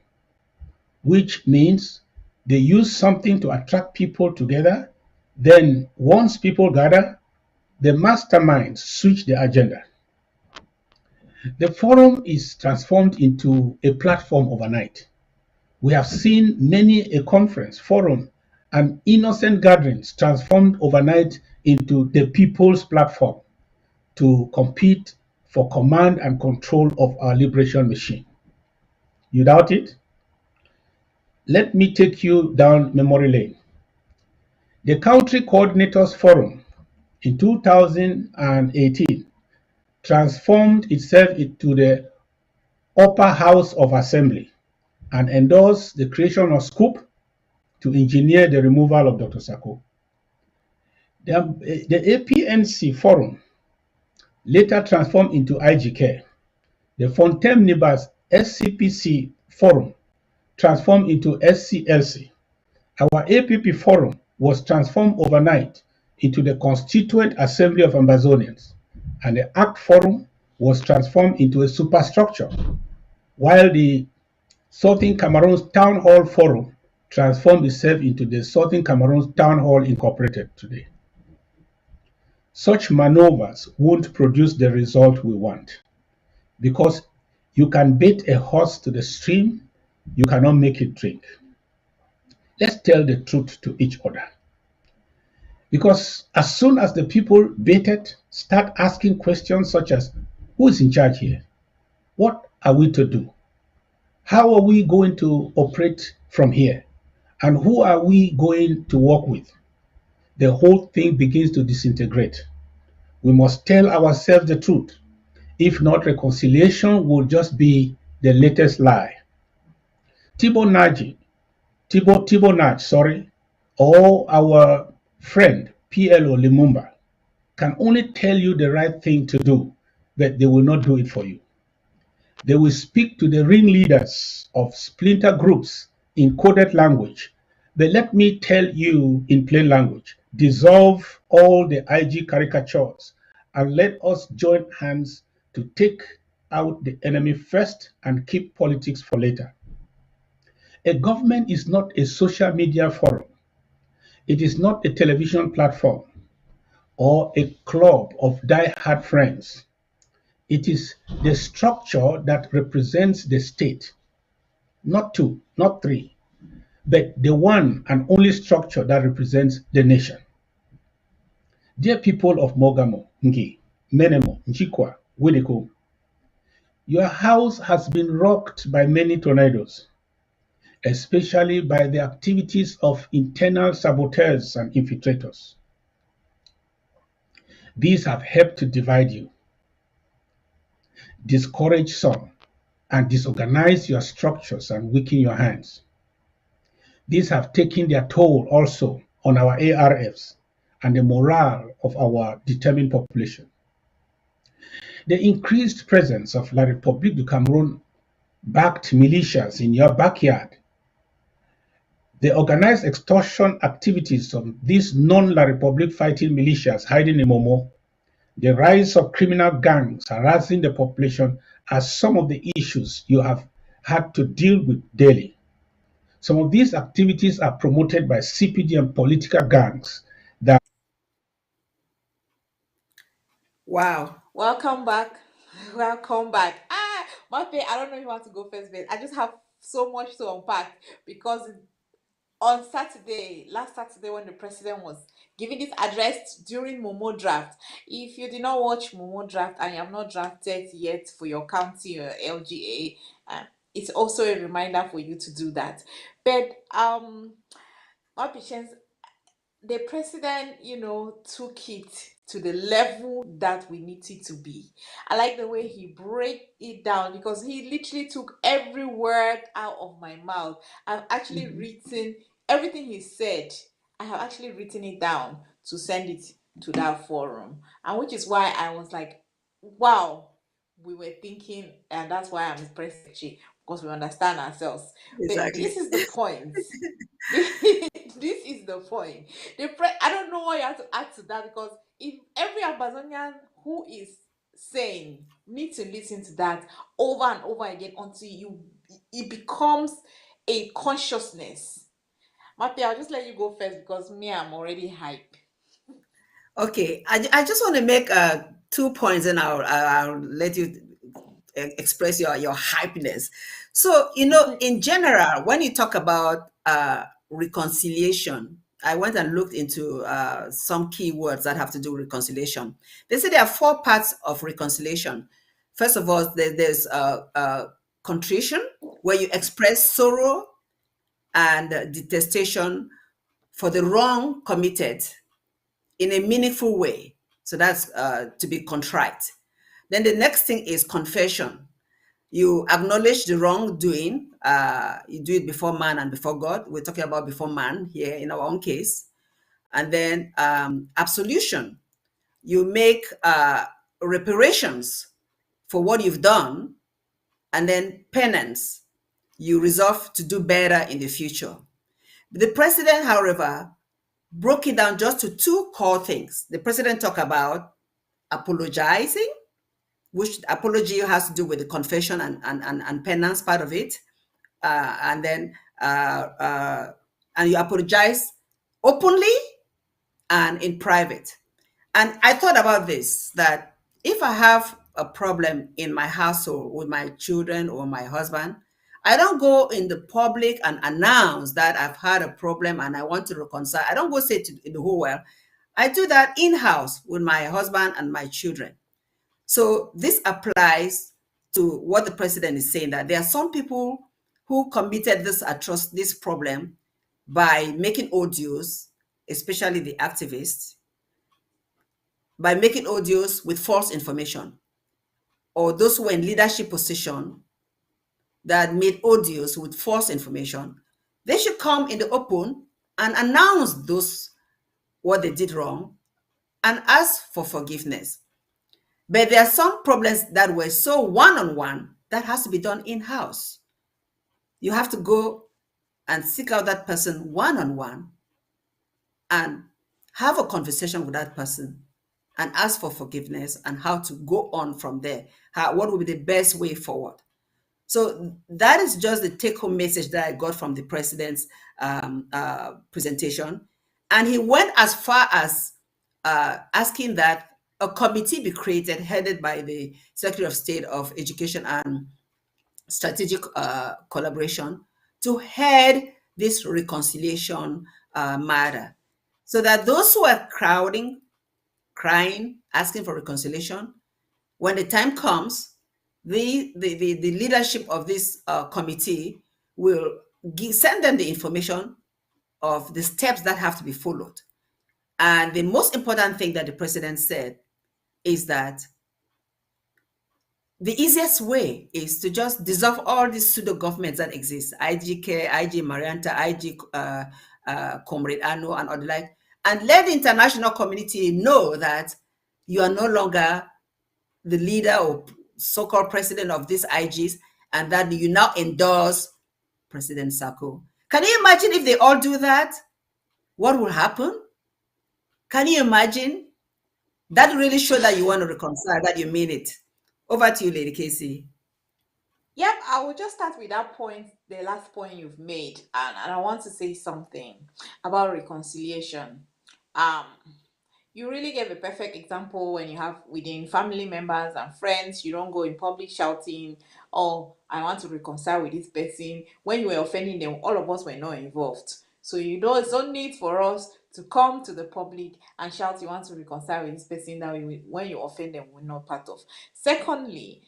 which means they use something to attract people together. Then, once people gather, the masterminds switch the agenda. The forum is transformed into a platform overnight. We have seen many a conference, forum, and innocent gatherings transformed overnight into the people's platform to compete for command and control of our liberation machine. You doubt it? Let me take you down memory lane. The Country Coordinators Forum in 2018 transformed itself into the Upper House of Assembly and endorsed the creation of SCOOP to engineer the removal of Dr. Sako. The APNC Forum later transformed into IGK. The Fontem Nibas SCPC Forum transformed into SCLC. Our APP Forum was transformed overnight into the Constituent Assembly of Ambazonians, and the ACT Forum was transformed into a superstructure, while the Southern Cameroon's Town Hall Forum transformed itself into the Southern Cameroon's Town Hall Incorporated today. Such maneuvers won't produce the result we want, because you can bait a horse to the stream, you cannot make it drink. Let's tell the truth to each other. Because as soon as the people baited start asking questions such as, who is in charge here? What are we to do? How are we going to operate from here? And who are we going to work with? The whole thing begins to disintegrate. We must tell ourselves the truth. If not, reconciliation will just be the latest lie. Thibaut Nagy, or our friend PLO Lumumba can only tell you the right thing to do, but they will not do it for you. They will speak to the ringleaders of splinter groups in coded language. But let me tell you in plain language, dissolve all the IG caricatures and let us join hands to take out the enemy first and keep politics for later. A government is not a social media forum. It is not a television platform or a club of die-hard friends. It is the structure that represents the state, not two, not three, but the one and only structure that represents the nation. Dear people of Mogamo, Ngi, Menemo, Njikwa, Wedeko, your house has been rocked by many tornadoes, especially by the activities of internal saboteurs and infiltrators. These have helped to divide you, discourage some, and disorganize your structures and weaken your hands. These have taken their toll also on our ARFs and the morale of our determined population. The increased presence of La République du Cameroon backed militias in your backyard, the organized extortion activities of these non-La République fighting militias hiding in Momo, the rise of criminal gangs harassing the population are some of the issues you have had to deal with daily. Some of these activities are promoted by CPD and political gangs that. Wow. Welcome back. Welcome back. Mape, I don't know if you want to go first, but I just have so much to unpack because on Saturday, last Saturday, when the president was giving this address during Momo draft, if you did not watch Momo draft and you have not drafted yet for your county or LGA, it's also a reminder for you to do that. But my patience, the president, took it to the level that we need it to be. I like the way he break it down because he literally took every word out of my mouth. I've actually Mhm. written everything he said. I have actually written it down to send it to that forum, and which is why I was like, wow, we were thinking, and that's why I'm his press secretary, because we understand ourselves. But this Exactly. is the point. This is the point. I don't know what you have to add to that, because if every Amazonian who is sane needs to listen to that over and over again until it becomes a consciousness. Mappy, I'll just let you go first because me, I'm already hype. Okay, I just want to make 2 points, and I'll let you express your hypeness. So, in general, when you talk about reconciliation, I went and looked into some keywords that have to do with reconciliation. They say there are 4 parts of reconciliation. First of all, there's contrition, where you express sorrow and detestation for the wrong committed in a meaningful way. So that's to be contrite. Then the next thing is confession. You acknowledge the wrongdoing. You do it before man and before God. We're talking about before man here in our own case. And then absolution. You make reparations for what you've done. And then penance. You resolve to do better in the future. The president, however, broke it down just to 2 core things. The president talked about apologizing, which apology has to do with the confession and penance part of it. And then and you apologize openly and in private. And I thought about this, that if I have a problem in my household with my children or my husband, I don't go in the public and announce that I've had a problem and I want to reconcile. I don't go say to the whole world. I do that in-house with my husband and my children. So this applies to what the president is saying, that there are some people who committed this problem by making audios, especially the activists, by making audios with false information, or those who were in leadership position that made audios with false information. They should come in the open and announce what they did wrong and ask for forgiveness. But there are some problems that were so one-on-one that has to be done in-house. You have to go and seek out that person one-on-one and have a conversation with that person and ask for forgiveness and how to go on from there. What would be the best way forward? So that is just the take-home message that I got from the president's presentation. And he went as far as asking that a committee be created, headed by the Secretary of State of Education and Strategic Collaboration, to head this reconciliation matter, so that those who are crowding, crying, asking for reconciliation, when the time comes, the leadership of this committee will send them the information of the steps that have to be followed. And the most important thing that the president said is that the easiest way is to just dissolve all these pseudo governments that exist: IGK, IG Marianta, IG Comrade Ano, and other like, and let the international community know that you are no longer the leader or so-called president of these IGs, and that you now endorse President Sako. Can you imagine if they all do that? What will happen? Can you imagine? That really showed that you want to reconcile, that you mean it. Over to you, Lady Casey. Yep, I will just start with that point, the last point you've made, and I want to say something about reconciliation. Um, you really gave a perfect example when you have within family members and friends, you don't go in public shouting, "Oh, I want to reconcile with this person." When you were offending them, all of us were not involved. So it's no need for us to come to the public and shout you want to reconcile with this person that when you offend them, we're not part of. Secondly,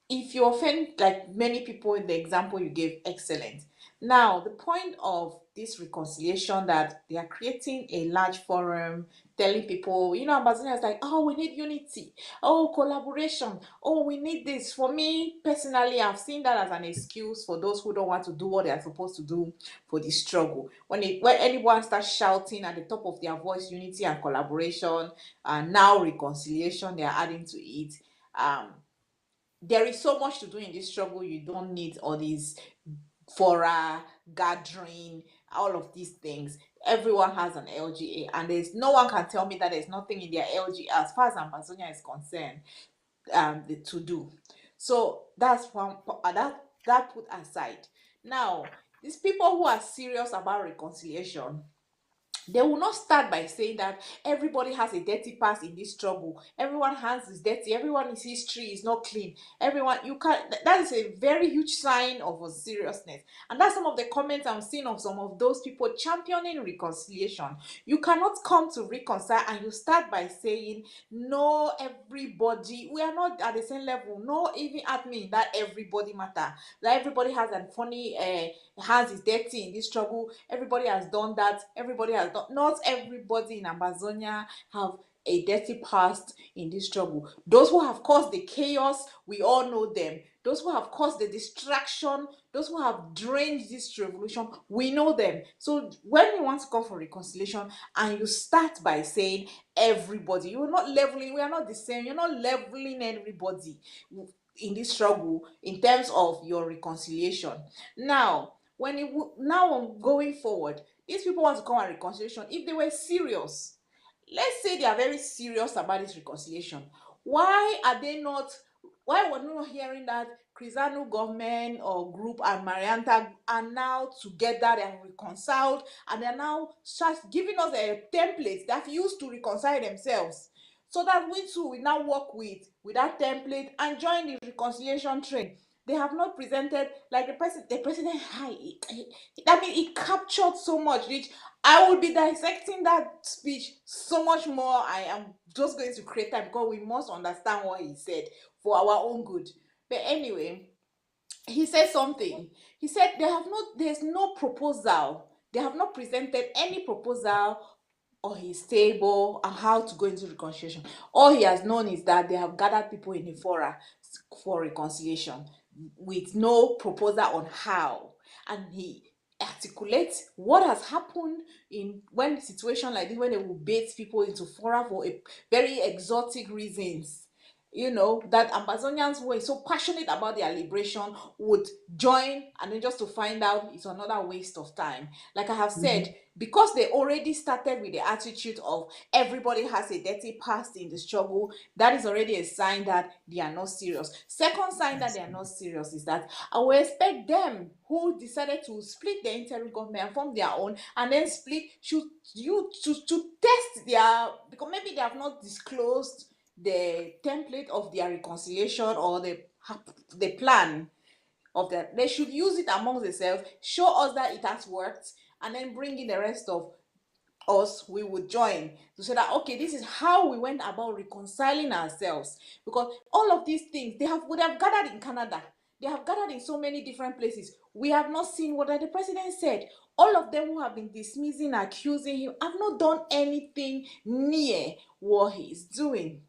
if you offend, like many people in the example you gave, excellent. Now, the point of this reconciliation that they are creating a large forum, telling people, Ambazonia is like, oh, we need unity, oh, collaboration, oh, we need this. For me personally, I've seen that as an excuse for those who don't want to do what they are supposed to do for the struggle. When anyone starts shouting at the top of their voice, unity and collaboration, and now reconciliation, they are adding to it. Um, there is so much to do in this struggle. You don't need all these fora, gathering, all of these things. Everyone has an LGA, and there's no one can tell me that there's nothing in their LGA as far as Ambazonia is concerned, to do. So that's one that put aside. Now, these people who are serious about reconciliation, they will not start by saying that everybody has a dirty past in this struggle. Everyone hands is dirty. Everyone's history is not clean. Everyone, you can. That is a very huge sign of a seriousness, and that's some of the comments I'm seeing of some of those people championing reconciliation. You cannot come to reconcile and you start by saying, "No, everybody. We are not at the same level. No, even at me that everybody matter. That everybody has a funny hands is dirty in this struggle. Everybody has done that. Everybody has done. Not everybody in Ambazonia have a dirty past in this struggle. Those who have caused the chaos, we all know them. Those who have caused the distraction, those who have drained this revolution, we know them. So when you want to call for reconciliation and you start by saying everybody, you're not leveling, we are not the same, you're not leveling everybody in this struggle in terms of your reconciliation. Now, now going forward, these people want to come at reconciliation. If they were serious, let's say they are very serious about this reconciliation, why are they not, why we're not hearing that Crisano government or group and Marianta are now together and reconciled, and they're now start giving us a template that used to reconcile themselves, so that we too will now work with that template and join the reconciliation train? They have not presented, like the president, I mean, it captured so much, which I will be dissecting that speech so much more. I am just going to create time because we must understand what he said for our own good. But anyway, he said something. He said there's no proposal. They have not presented any proposal or his table and how to go into reconciliation. All he has known is that they have gathered people in the fora for reconciliation with no proposal on how. And he articulates what has happened in when situation like this, when they will bait people into fora for a very exotic reasons. That Ambazonians who are so passionate about their liberation would join, and then just to find out it's another waste of time. Like I have said, because they already started with the attitude of everybody has a dirty past in the struggle, that is already a sign that they are not serious. Second sign that they are not serious is that I will expect them who decided to split the interim government and form their own, and then split, should you to test their, because maybe they have not disclosed the template of their reconciliation or the plan of that. They should use it amongst themselves, show us that it has worked, and then bring in the rest of us. We would join to say that, okay, this is how we went about reconciling ourselves. Because all of these things would have gathered in Canada, they have gathered in so many different places. We have not seen what the president said. All of them who have been dismissing, accusing him, have not done anything near what he's doing.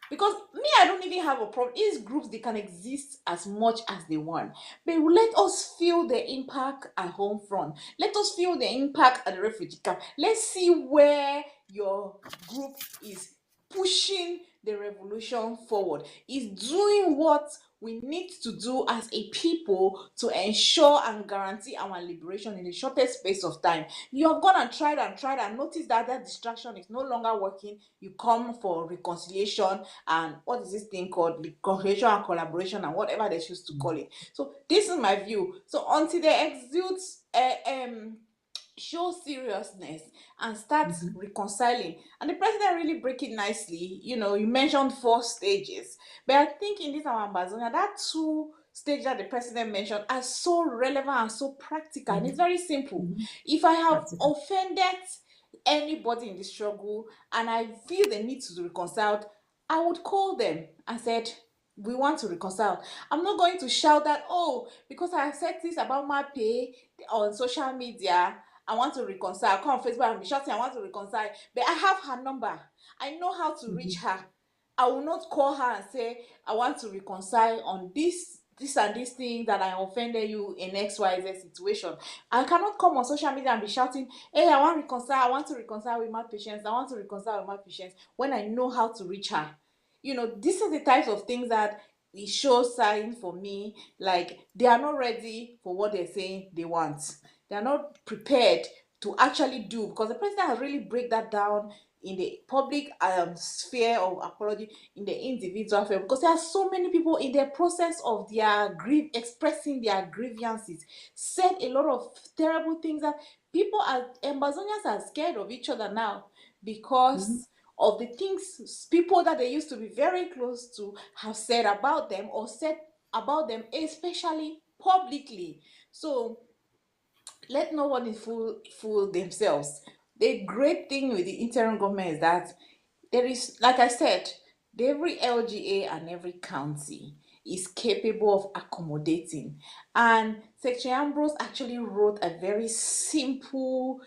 Because me, I don't even have a problem. These groups, they can exist as much as they want. But let us feel the impact at home front. Let us feel the impact at the refugee camp. Let's see where your group is pushing the revolution forward, is doing what we need to do as a people to ensure and guarantee our liberation in the shortest space of time. You have gone and tried and noticed that that distraction is no longer working. You come for reconciliation and what is this thing called, reconciliation and collaboration and whatever they choose to call it. So this is my view. So until they exude show seriousness and start reconciling, and the president really break it nicely. You mentioned 4 stages, but I think in this our Ambazonia, that 2 stage that the president mentioned are so relevant and so practical, and it's very simple. If I have offended anybody in the struggle and I feel the need to reconcile, I would call them and said, we want to reconcile. I'm not going to shout that, oh, because I said this about my pay on social media, I want to reconcile. Come on Facebook and be shouting, I want to reconcile. But I have her number. I know how to reach her. I will not call her and say, I want to reconcile on this and this thing that I offended you in XYZ situation. I cannot come on social media and be shouting, hey, I want to reconcile, I want to reconcile with my patients, I want to reconcile with my patients, when I know how to reach her. These are the types of things that it shows sign for me, like they are not ready for what they're saying they want. They are not prepared to actually do, because the president has really break that down in the public sphere of apology, in the individual sphere, because there are so many people in the process of their expressing their grievances, said a lot of terrible things that people are Ambazonians are scared of each other now, because of the things people that they used to be very close to have said about them, or said about them, especially publicly. So let no one fool themselves. The great thing with the interim government is that there is, like I said, every LGA and every county is capable of accommodating. And Secretary Ambrose actually wrote a very simple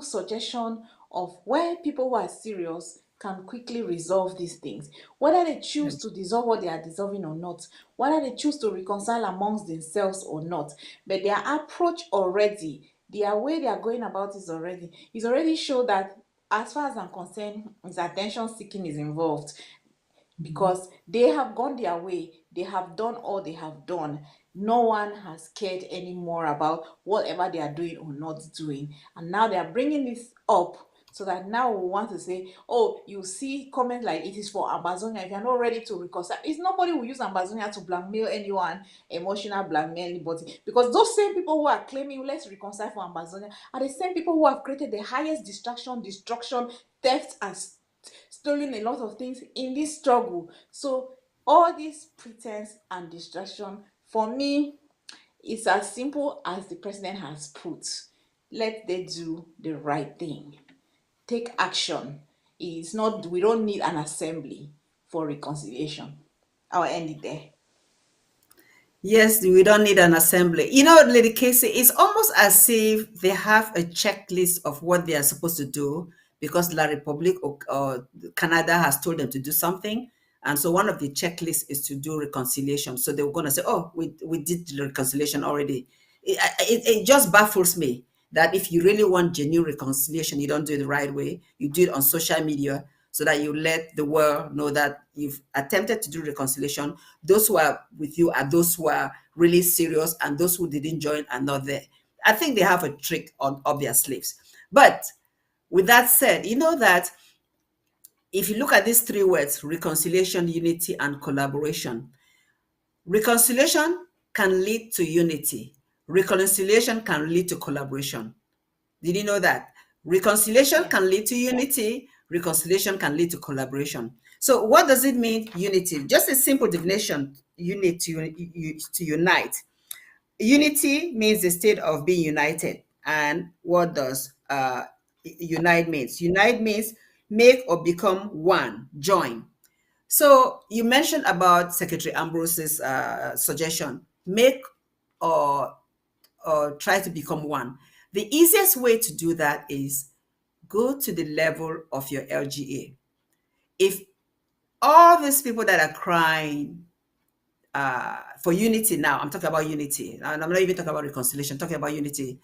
suggestion of where people who are serious can quickly resolve these things, whether they choose to dissolve what they are dissolving or not, whether they choose to reconcile amongst themselves or not. But their approach already, their way they are going about is already show that, as far as I'm concerned, is attention seeking is involved, because they have gone their way, they have done all they have done. No one has cared anymore about whatever they are doing or not doing, and now they are bringing this up, so that now we want to say, oh, you see comment like it is for Ambazonia. If you're not ready to reconcile, it's nobody will use Ambazonia to blackmail anyone, emotional blackmail anybody, because those same people who are claiming let's reconcile for Ambazonia are the same people who have created the highest distraction, destruction, theft, and stolen a lot of things in this struggle. So all this pretense and distraction, for me, it's as simple as the president has put. Let they do the right thing. Take action. It's not, we don't need an assembly for reconciliation. I'll end it there. Yes, we don't need an assembly. Lady Casey, it's almost as if they have a checklist of what they are supposed to do, because La Republique or Canada has told them to do something. And so one of the checklists is to do reconciliation. So they were going to say, oh, we did the reconciliation already. It just baffles me that if you really want genuine reconciliation, you don't do it the right way. You do it on social media, so that you let the world know that you've attempted to do reconciliation. Those who are with you are those who are really serious, and those who didn't join are not there. I think they have a trick up their sleeves. But with that said, you know that if you look at these three words, reconciliation, unity, and collaboration, reconciliation can lead to unity. Reconciliation can lead to collaboration. Did you know that? Reconciliation can lead to unity. Reconciliation can lead to collaboration. So what does it mean, unity? Just a simple definition, unit to unite. Unity means the state of being united. And what does unite means? Unite means make or become one, join. So you mentioned about Secretary Ambrose's suggestion, make or try to become one. The easiest way to do that is go to the level of your LGA. If all these people that are crying for unity now, I'm talking about unity, and I'm not even talking about reconciliation, I'm talking about unity,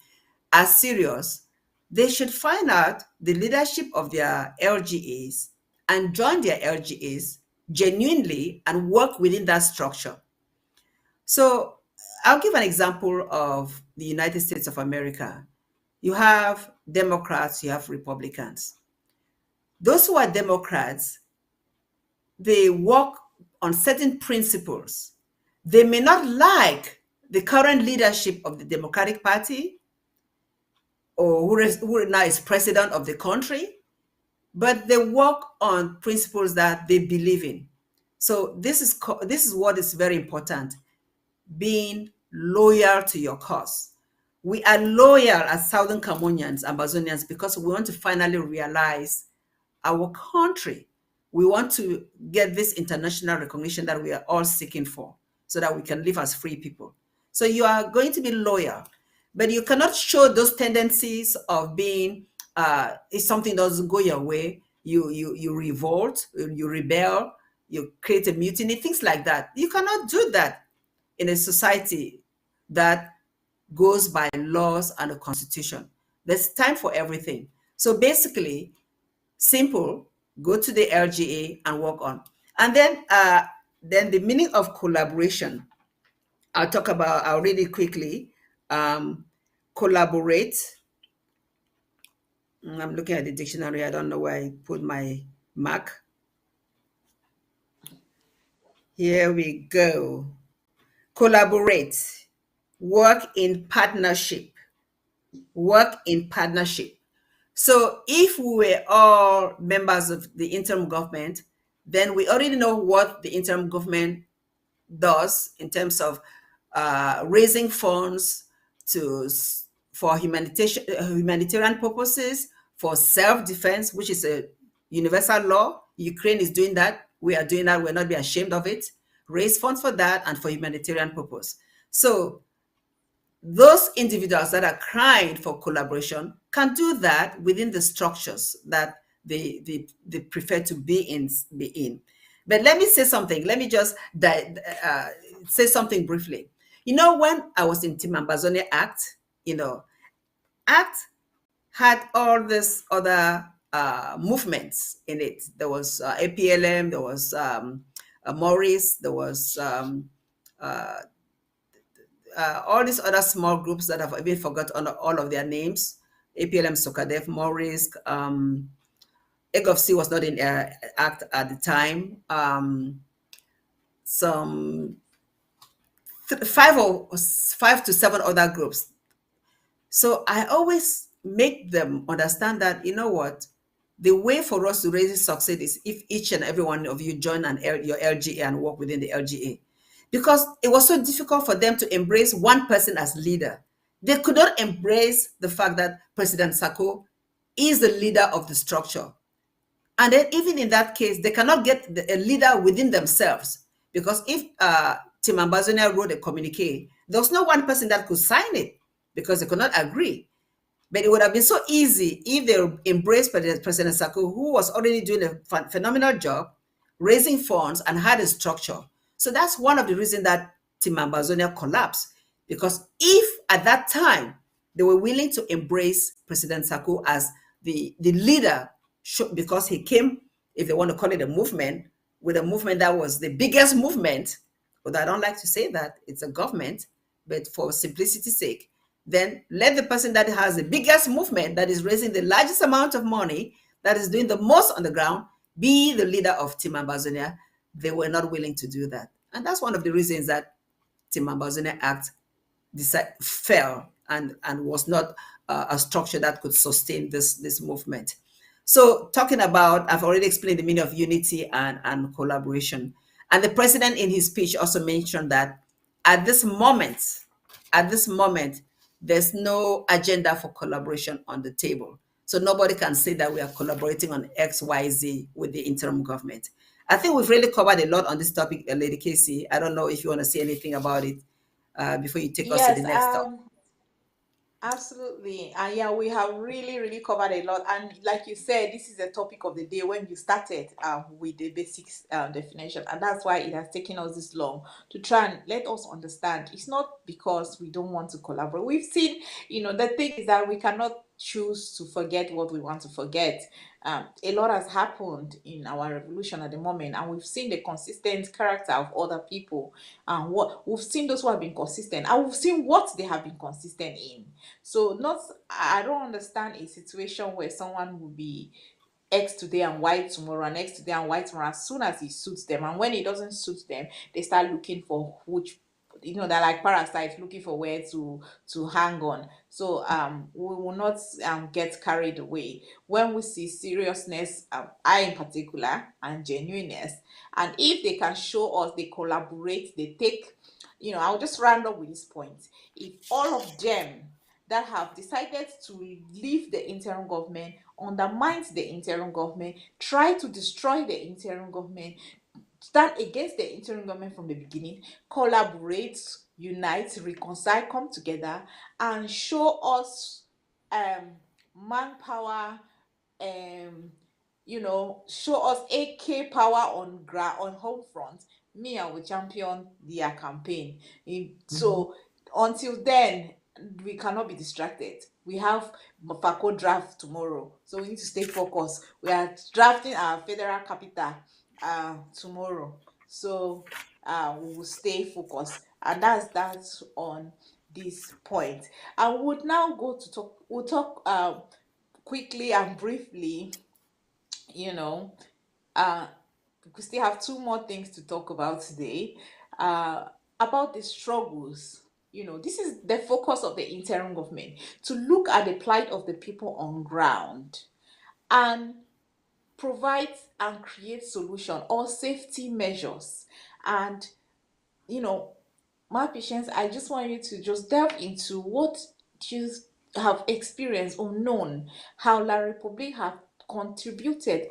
are serious, they should find out the leadership of their LGAs and join their LGAs genuinely and work within that structure. So I'll give an example of the United States of America. You have Democrats, you have Republicans. Those who are Democrats, they work on certain principles. They may not like the current leadership of the Democratic Party, or who now is president of the country, but they work on principles that they believe in. So this is what is very important, being loyal to your cause. We are loyal as Southern Cameroonians, Ambazonians, because we want to finally realize our country. We want to get this international recognition that we are all seeking for so that we can live as free people. So you are going to be loyal, but you cannot show those tendencies of being, if something doesn't go your way, you revolt, you rebel, you create a mutiny, things like that. You cannot do that in a society that goes by laws and the constitution. There's time for everything. So basically, simple, go to the LGA and work on. And then the meaning of collaboration. I'll read it quickly. Collaborate. I'm looking at the dictionary. I don't know where I put my mark. Here we go. Collaborate. Work in partnership. Work in partnership. So if we were all members of the interim government, then we already know what the interim government does in terms of raising funds for humanitarian purposes, for self-defense, which is a universal law. Ukraine is doing that. We are doing that. We'll not be ashamed of it. Raise funds for that and for humanitarian purpose. So those individuals that are crying for collaboration can do that within the structures that they prefer to be in. But let me say something. Let me just say something briefly. When I was in Team Ambazonia Act, Act had all this other movements in it. There was APLM, there was Maurice, there was all these other small groups that have even forgotten all of their names. APLM, Sokadev, Maurice, EGOFC was not in Act at the time. Some 5 to 7 other groups. So I always make them understand that, the way for us to really succeed is if each and every one of you join your LGA and work within the LGA. Because it was so difficult for them to embrace one person as leader. They could not embrace the fact that President Sako is the leader of the structure. And then even in that case, they cannot get a leader within themselves. Because if Team Ambazonia wrote a communique, there was no one person that could sign it because they could not agree. But it would have been so easy if they embraced President Sako, who was already doing a phenomenal job, raising funds and had a structure. So that's one of the reasons that Team Ambazonia collapsed. Because if at that time they were willing to embrace President Sako as the leader, because he came, if they want to call it a movement, with a movement that was the biggest movement, but I don't like to say that, it's a government, but for simplicity's sake, then let the person that has the biggest movement, that is raising the largest amount of money, that is doing the most on the ground, be the leader of Team Ambazonia. They were not willing to do that. And that's one of the reasons that Team Ambazonia Act fell and was not a structure that could sustain this movement. So talking about, I've already explained the meaning of unity and collaboration. And the president in his speech also mentioned that at this moment, there's no agenda for collaboration on the table. So nobody can say that we are collaborating on X, Y, Z with the interim government. I think we've really covered a lot on this topic, Lady Casey. I don't know if you want to say anything about it before you take us to the next topic. Absolutely. And yeah, we have really, really covered a lot. And like you said, this is the topic of the day when you started with the basics definition. And that's why it has taken us this long to try and let us understand. It's not because we don't want to collaborate. We've seen, the thing is that we cannot choose to forget what we want to forget. A lot has happened in our revolution at the moment, and we've seen the consistent character of other people, and what we've seen those who have been consistent, and we've seen what they have been consistent in. So I don't understand a situation where someone will be X today and Y tomorrow, and X today and Y tomorrow, as soon as it suits them. And when it doesn't suit them, they start looking for which, they're like parasites looking for where to hang on. So we will not get carried away when we see seriousness, I in particular, and genuineness. And if they can show us they collaborate, they take, I'll just round up with this point. If all of them that have decided to leave the interim government, undermine the interim government, try to destroy the interim government, stand against the interim government from the beginning, collaborate, unite, reconcile, come together, and show us manpower, um show us AK power on ground, on home front. Me, I will champion their campaign. So until then, we cannot be distracted. We have Mafako draft tomorrow, so we need to stay focused. We are drafting our federal capital tomorrow, so we will stay focused, and that's on this point. I would now go to talk. We'll talk quickly and briefly, you know, uh, we still have two more things to talk about today, uh, about the struggles. This is the focus of the interim government, to look at the plight of the people on ground and provide and create solution or safety measures. And you know my patients, I just want you to just delve into what you have experienced or known, how La Republique have contributed,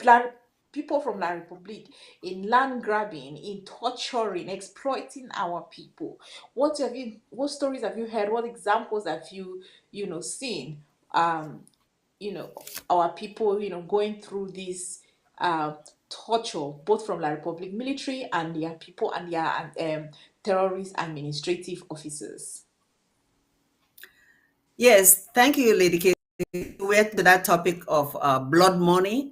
La, people from La Republique, in land grabbing, in torturing, exploiting our people. What stories have you heard? What examples have you seen? Um, our people, going through this uh, torture, both from La Republic military and their people and their terrorist administrative officers. Yes, thank you, Lady K. We're to that topic of blood money.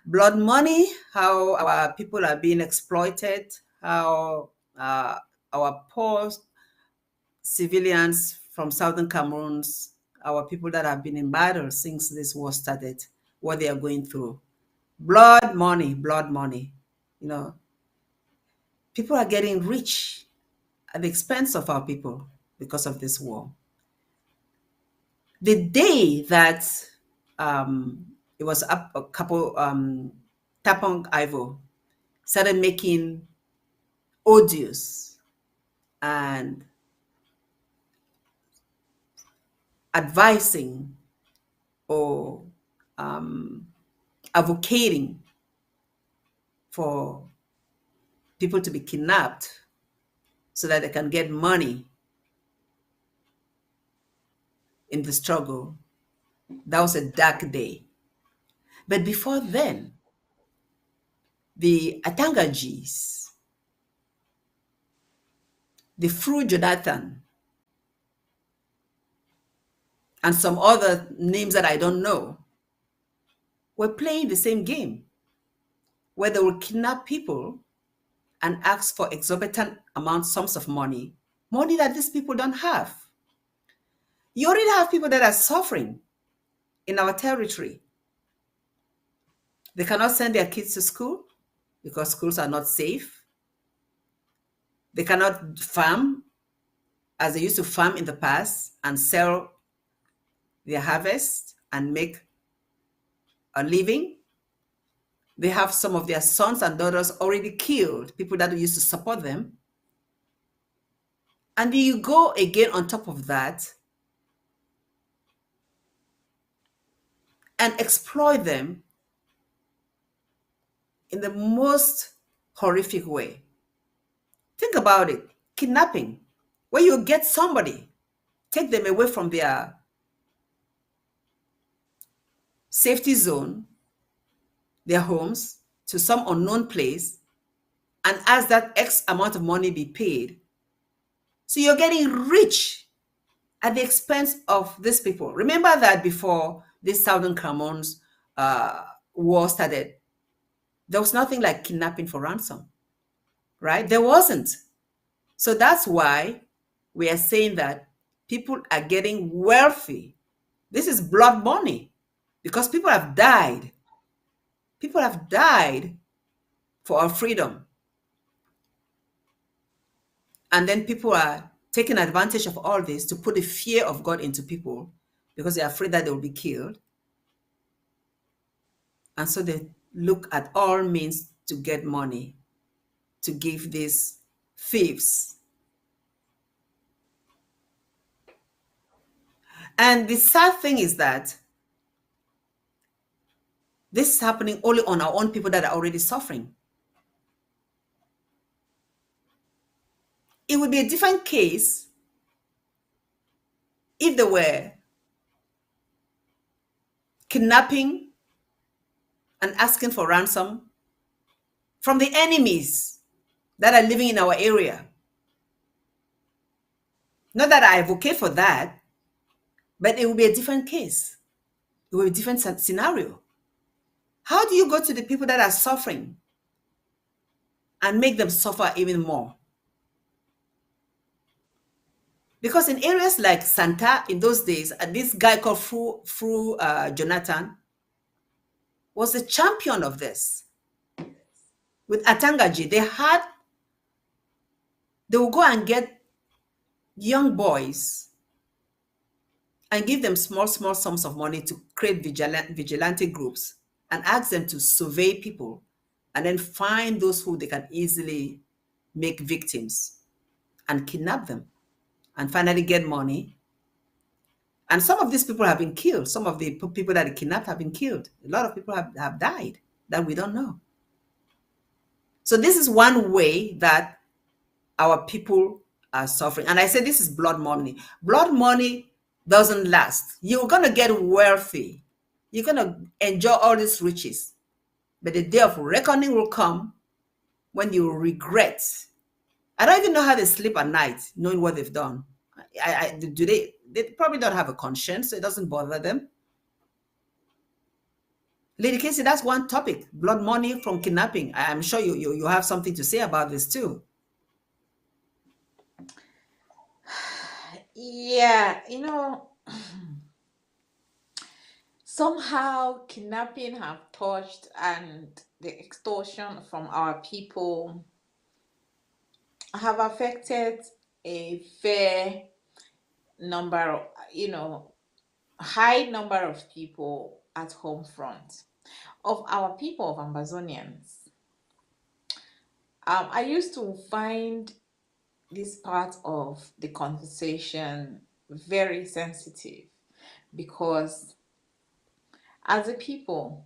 Blood money, how our people are being exploited, how our poor civilians from southern Cameroons, our people that have been in battle since this war started, what they are going through. Blood money, blood money. People are getting rich at the expense of our people because of this war. The day that it was up a couple, Tapong Ivo started making audios and advising or advocating for people to be kidnapped so that they can get money in the struggle. That was a dark day. But before then, the Atangajis, the Fru Jonathan, and some other names that I don't know, were playing the same game where they will kidnap people and ask for exorbitant sums of money that these people don't have. You already have people that are suffering in our territory. They cannot send their kids to school because schools are not safe. They cannot farm as they used to farm in the past and sell their harvest and make a living. They have some of their sons and daughters already killed, people that used to support them. And then you go again on top of that and exploit them in the most horrific way. Think about it. Kidnapping, where you get somebody, take them away from their safety zone, their homes, to some unknown place, and ask that X amount of money be paid. So you're getting rich at the expense of these people. Remember that before this Southern Cameroons war started, there was nothing like kidnapping for ransom, right? There wasn't. So that's why we are saying that people are getting wealthy. This is blood money because people have died. People have died for our freedom. And then people are taking advantage of all this to put the fear of God into people because they're afraid that they will be killed. And so they look at all means to get money to give these thieves. And the sad thing is that this is happening only on our own people that are already suffering. It would be a different case if they were kidnapping and asking for ransom from the enemies that are living in our area. Not that I advocate for that, but it will be a different case. It will be a different scenario. How do you go to the people that are suffering and make them suffer even more? Because in areas like Santa, in those days, this guy called Fru Jonathan was the champion of this. With Atangaji, they will go and get young boys and give them small sums of money to create vigilante groups and ask them to survey people and then find those who they can easily make victims and kidnap them and finally get money. And some of these people have been killed. Some of the people that are kidnapped have been killed. A lot of people have died that we don't know. So this is one way that our people are suffering. And I say this is blood money. Blood money doesn't last. You're going to get wealthy. You're going to enjoy all these riches. But the day of reckoning will come when you regret. I don't even know how they sleep at night, knowing what they've done. They probably don't have a conscience, so it doesn't bother them. Lady Casey, that's one topic. Blood money from kidnapping. I'm sure you have something to say about this too. Yeah, somehow kidnapping have touched and the extortion from our people have affected a fair number of, high number of people at home front. Of our people of Ambazonians, I used to find this part of the conversation very sensitive because as a people,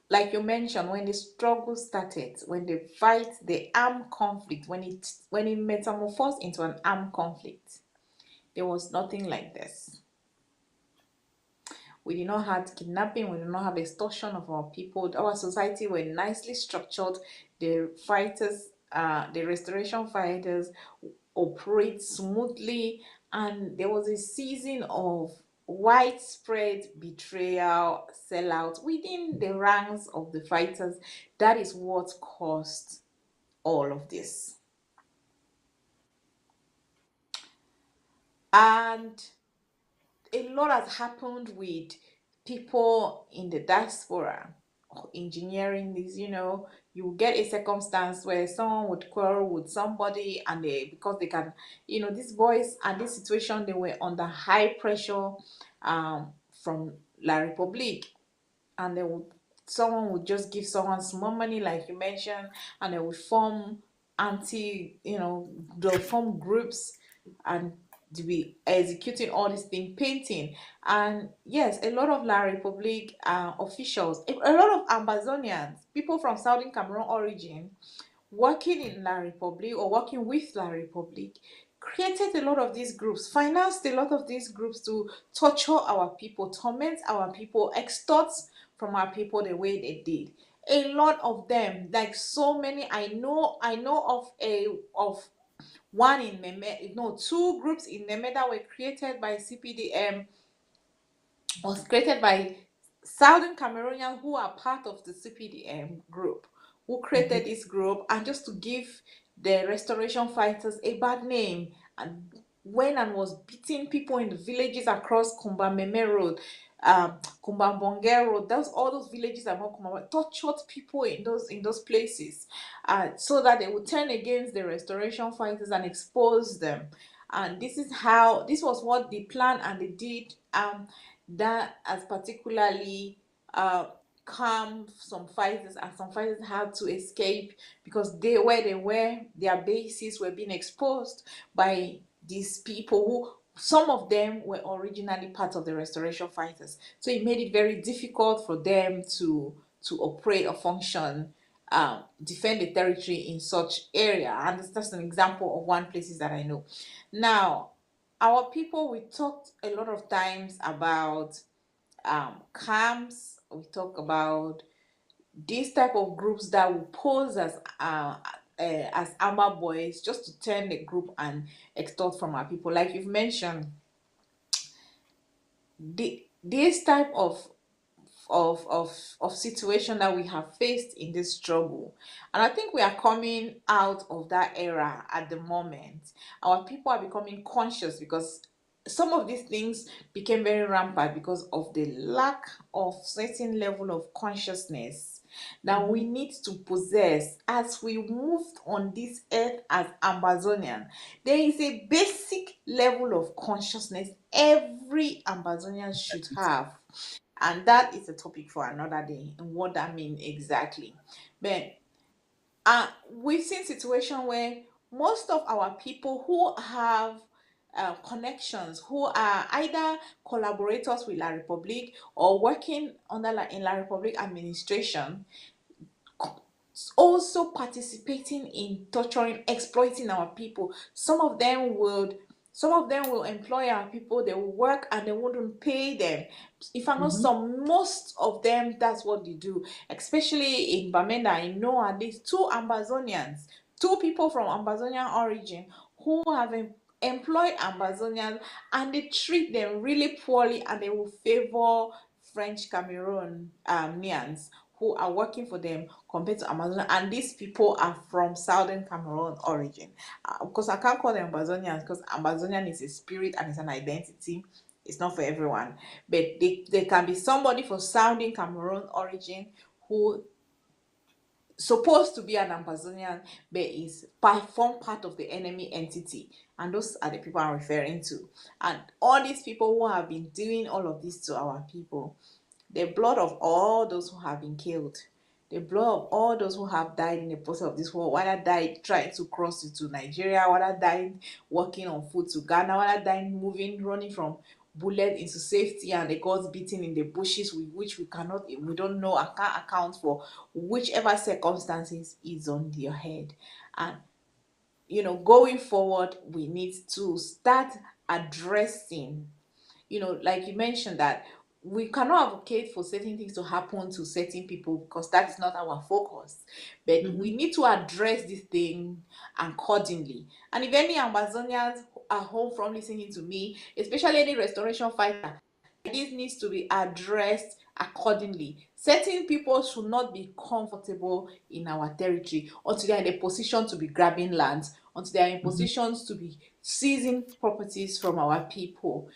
like you mentioned, when the struggle started, when the fight, the armed conflict, when it metamorphosed into an armed conflict, there was nothing like this. We did not have kidnapping, we did not have extortion of our people. Our society were nicely structured. The fighters, the restoration fighters operate smoothly, and there was a season of widespread betrayal, sellout within the ranks of the fighters. That is what caused all of this. And a lot has happened with people in the diaspora engineering this. You get a circumstance where someone would quarrel with somebody, and because they can, these boys and this situation, they were under high pressure from La Republique, and someone would just give someone small money, like you mentioned, and they would form they'll form groups and to be executing all these things, painting. And yes, a lot of La Republique officials, a lot of Ambazonians, people from Southern Cameroon origin, working in La Republique or working with La Republique, created a lot of these groups, financed a lot of these groups to torture our people, torment our people, extort from our people the way they did. A lot of them, like so many, I know of one in Meme, no, two groups in Meme that were created by CPDM, was created by Southern Cameroonians who are part of the CPDM group, who created this group, and just to give the restoration fighters a bad name, and went and was beating people in the villages across Kumbameme Road, Kumbambonge Road. All those villages are more Kumbameme, tortured people in those places, so that they would turn against the restoration fighters and expose them. And this was what the plan and they did. That has particularly calmed some fighters, and some fighters had to escape because where they were, their bases were being exposed by these people some of them were originally part of the restoration fighters, so it made it very difficult for them to operate or function, defend the territory in such area. And that's an example of one places that I know. Now, our people, we talked a lot of times about camps. We talk about these type of groups that will pose as armor boys just to turn the group and extort from our people. Like you've mentioned, this type of situation that we have faced in this struggle, and I think we are coming out of that era at the moment. Our people are becoming conscious because some of these things became very rampant because of the lack of certain level of consciousness that we need to possess as we moved on this earth as Amazonian. There is a basic level of consciousness every Amazonian should have, and that is a topic for another day and what that means exactly. But we've seen situation where most of our people who have connections, who are either collaborators with La Republic or working under in La Republic administration, also participating in torturing, exploiting our people. Some of them will employ our people, they will work and they wouldn't pay them. If I'm not some, most of them, that's what they do. Especially in Bamenda, I know at least two Ambazonians, two people from Ambazonian origin who have employed Ambazonians, and they treat them really poorly, and they will favor French Cameroonians who are working for them compared to Amazon. And these people are from Southern Cameroon origin. Because I can't call them Amazonians because Amazonian is a spirit and it's an identity. It's not for everyone. But they can be somebody for Southern Cameroon origin who supposed to be an Amazonian but is form part of the enemy entity. And those are the people I'm referring to. And all these people who have been doing all of this to our people, the blood of all those who have been killed, the blood of all those who have died in the process of this war, whether died trying to cross into Nigeria, whether died walking on foot to Ghana, whether died moving, running from bullet into safety, and they got beaten in the bushes, with which we don't know, I can't account for. Whichever circumstances is on your head. And going forward, we need to start addressing, like you mentioned, that we cannot advocate for certain things to happen to certain people because that is not our focus. But we need to address this thing accordingly. And if any Amazonians are home from listening to me, especially any restoration fighter, this needs to be addressed accordingly. Certain people should not be comfortable in our territory until they are in a position to be grabbing lands, until they are in positions to be seizing properties from our people.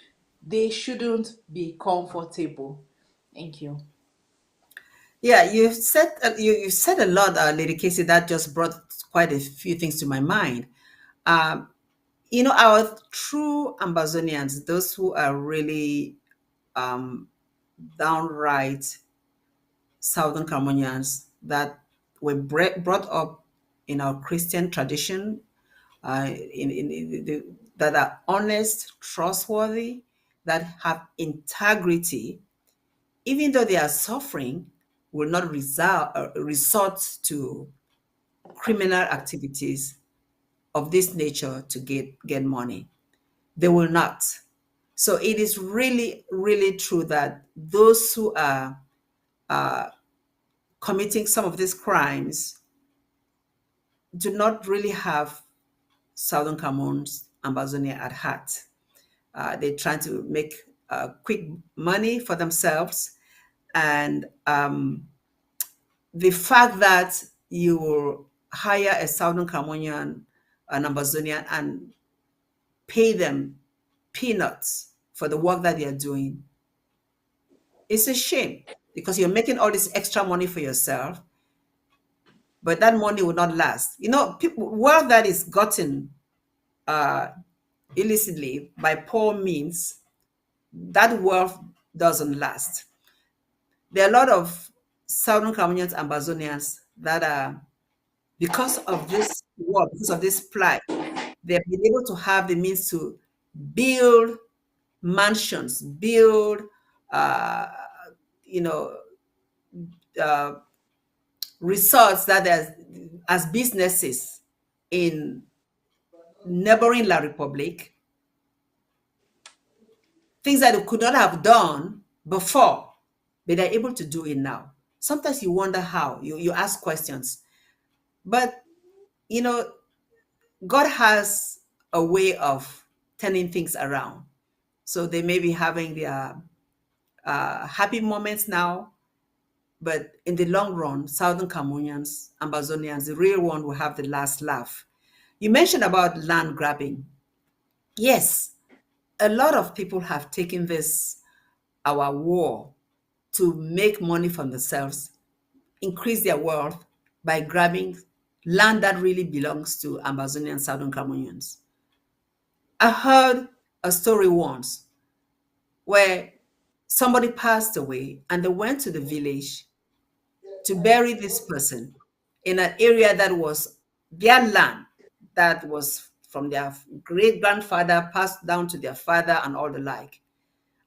They shouldn't be comfortable. Thank you. Yeah, you said a lot, Lady Casey. That just brought quite a few things to my mind. Um, our true Ambazonians, those who are really downright Southern Cameroonians that were brought up in our Christian tradition, that are honest, trustworthy, that have integrity, even though they are suffering, will not resort to criminal activities of this nature to get money. They will not. So it is really, really true that those who are committing some of these crimes do not really have Southern Cameroon's Ambazonia at heart. They're trying to make quick money for themselves. And the fact that you will hire a Southern Cameroonian, an Ambazonian, and pay them peanuts for the work that they are doing, it's a shame because you're making all this extra money for yourself, but that money will not last. Wealth that is gotten illicitly by poor means, that wealth doesn't last. There are a lot of Southern Cameroonians, Ambazonians that are, because of this war, because of this plight, they've been able to have the means to build mansions, build, uh, you know, uh, resorts that as businesses in neighboring La Republic, things that they could not have done before, but they're able to do it now. Sometimes you wonder how, you ask questions. But, you know, God has a way of turning things around. So they may be having their happy moments now, but in the long run, Southern Cameroonians, Ambazonians, the real one will have the last laugh. You mentioned about land grabbing. Yes, a lot of people have taken this, our war, to make money for themselves, increase their wealth by grabbing land that really belongs to Ambazonian Southern Cameroonians. I heard a story once where somebody passed away and they went to the village to bury this person in an area that was their land, that was from their great grandfather passed down to their father and all the like.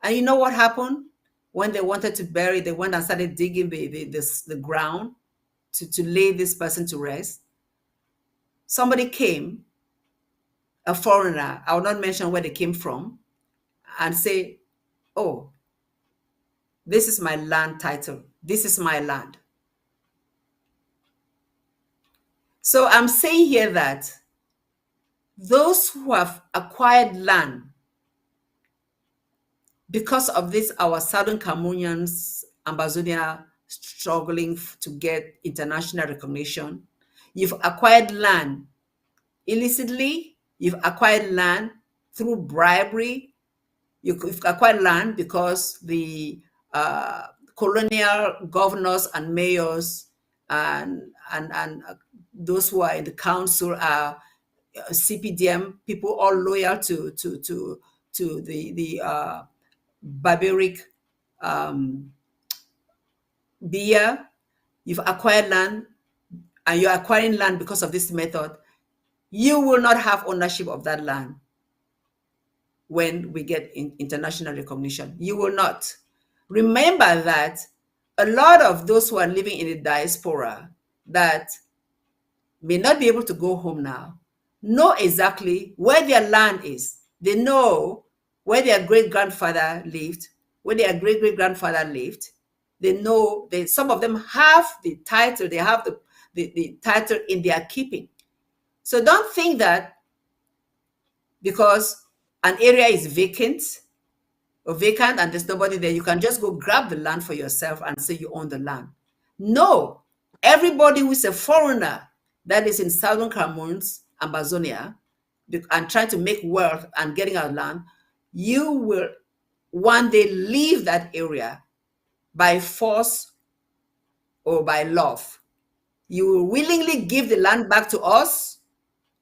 And you know what happened? When they wanted to bury, they went and started digging the ground to lay this person to rest. Somebody came, a foreigner, I will not mention where they came from, and say, oh, this is my land title. This is my land. So I'm saying here that those who have acquired land because of this, our Southern Cameroonians, Ambazonia, struggling to get international recognition, you've acquired land illicitly, you've acquired land through bribery, you've acquired land because the colonial governors and mayors and those who are in the council are CPDM people, all loyal to the barbaric beer. You've acquired land, and you're acquiring land because of this method. You will not have ownership of that land when we get international recognition. You will not. Remember that a lot of those who are living in the diaspora that may not be able to go home now know exactly where their land is. They know where their great-grandfather lived, where their great-great-grandfather lived. They know that some of them have the title, they have the title in their keeping. So don't think that because an area is vacant and there's nobody there, you can just go grab the land for yourself and say you own the land. No, everybody who is a foreigner that is in Southern Cameroon's Ambazonia and trying to make wealth and getting our land, you will one day leave that area by force or by love. You will willingly give the land back to us,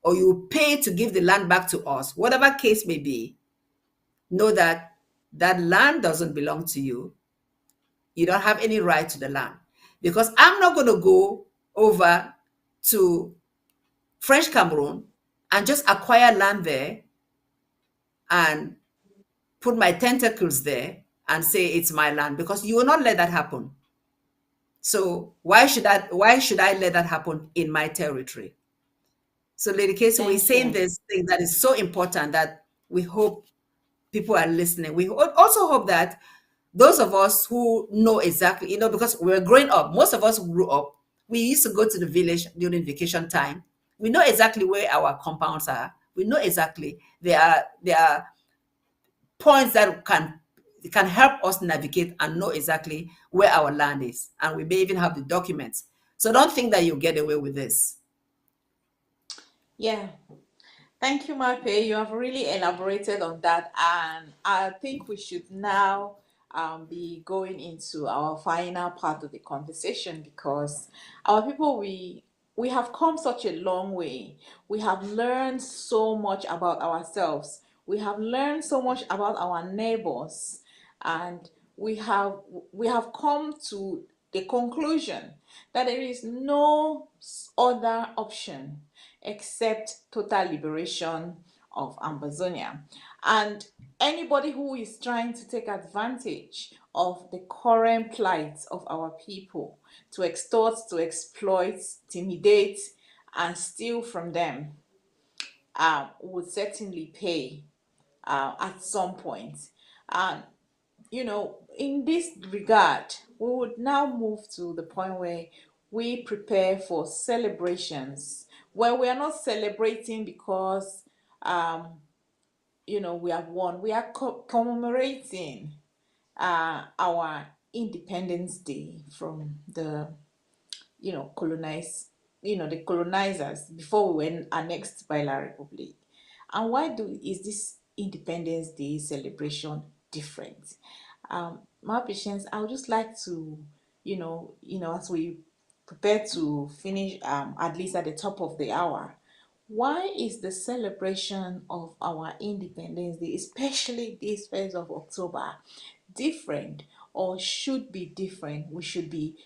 or you will pay to give the land back to us. Whatever case may be, know that that land doesn't belong to you. You don't have any right to the land. Because I'm not going to go over to French Cameroon and just acquire land there and put my tentacles there and say it's my land, because you will not let that happen. So why should I let that happen in my territory? So Lady Casey, we're saying this thing that is so important that we hope people are listening. We also hope that those of us who know exactly, because we're growing up, most of us who grew up, we used to go to the village during vacation time. We know exactly where our compounds are. We know exactly there are points that can help us navigate and know exactly where our land is. And we may even have the documents. So don't think that you'll get away with this. Yeah. Thank you, Mape. You have really elaborated on that, and I think we should now be going into our final part of the conversation, because our people, we have come such a long way. We have learned so much about ourselves. We have learned so much about our neighbors, and we have come to the conclusion that there is no other option except total liberation of Ambazonia. And anybody who is trying to take advantage of the current plight of our people to extort, to exploit, intimidate, and steal from them would certainly pay at some point. And in this regard, we would now move to the point where we prepare for celebrations, where we are not celebrating because we have won. We are commemorating our Independence Day from the colonize the colonizers before we were annexed by La Republic. And why do is this Independence Day celebration different? My patients, I would just like to, as we prepare to finish, at least at the top of the hour, why is the celebration of our Independence Day, especially this 1st of October, different or should be different? We should be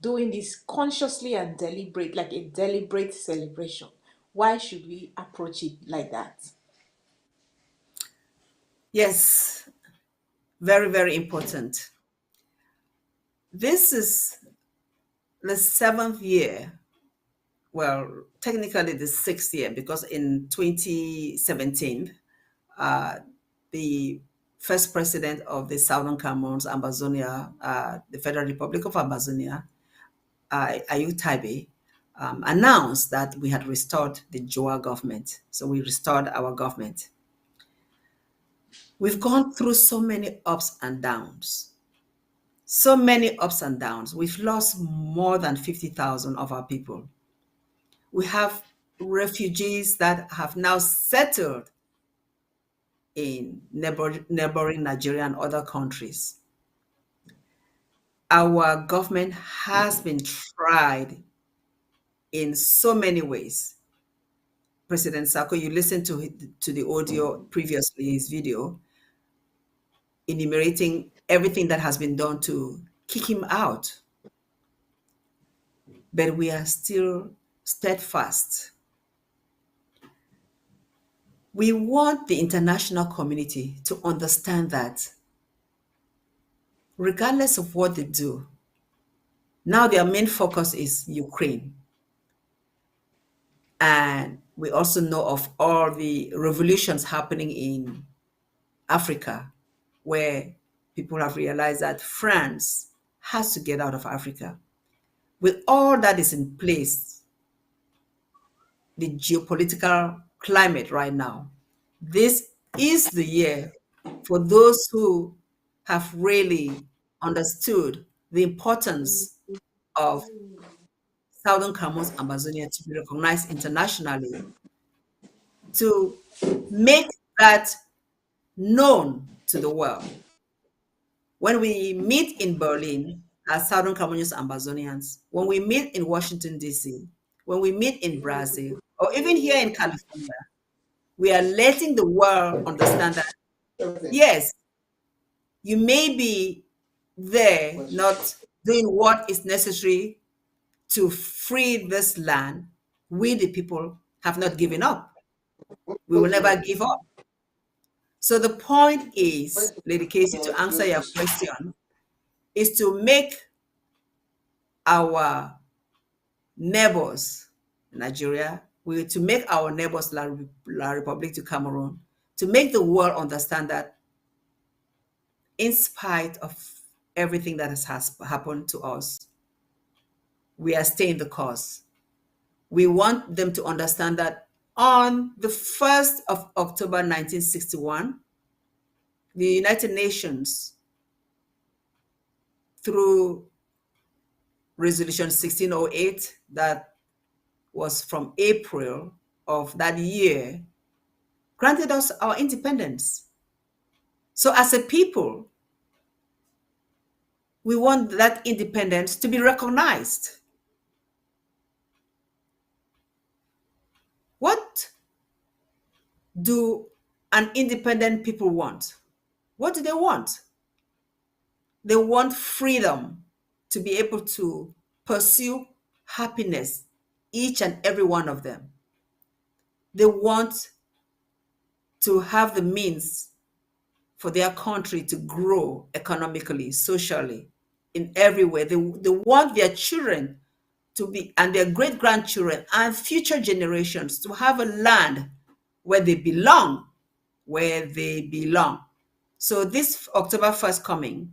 doing this consciously and deliberate, like a deliberate celebration. Why should we approach it like that? Yes, very, very important. This is the 7th year, well, technically the 6th year, because in 2017, the first president of the Southern Cameroons, Ambazonia, the Federal Republic of Ambazonia, Ayu Taibe, announced that we had restored the Joa government. So we restored our government. We've gone through so many ups and downs. So many ups and downs. We've lost more than 50,000 of our people. We have refugees that have now settled in neighboring Nigeria and other countries. Our government has been tried in so many ways. President Sako, you listened to the audio previously, his video, enumerating everything that has been done to kick him out. But we are still steadfast. We want the international community to understand that regardless of what they do, now their main focus is Ukraine. And we also know of all the revolutions happening in Africa, where people have realized that France has to get out of Africa. With all that is in place, the geopolitical climate right now, this is the year for those who have really understood the importance of Southern Cameroon's Amazonia to be recognized internationally, to make that known to the world. When we meet in Berlin as Southern Cameroonians Ambazonians, when we meet in Washington, D.C., when we meet in Brazil, or even here in California, we are letting the world understand that, yes, you may be there not doing what is necessary to free this land. We, the people, have not given up. We will never give up. So the point is, Lady Casey, to answer your question, is to make our neighbors, Nigeria, to make our neighbors, La Republic to Cameroon, to make the world understand that in spite of everything that has happened to us, we are staying the course. We want them to understand that on the 1st of October 1961, the United Nations, through Resolution 1608, that was from April of that year, granted us our independence. So as a people, we want that independence to be recognized. What do an independent people want? What do they want? They want freedom to be able to pursue happiness, each and every one of them. They want to have the means for their country to grow economically, socially, in every way. They want their children to be, and their great grandchildren and future generations, to have a land where they belong, So this October 1st coming,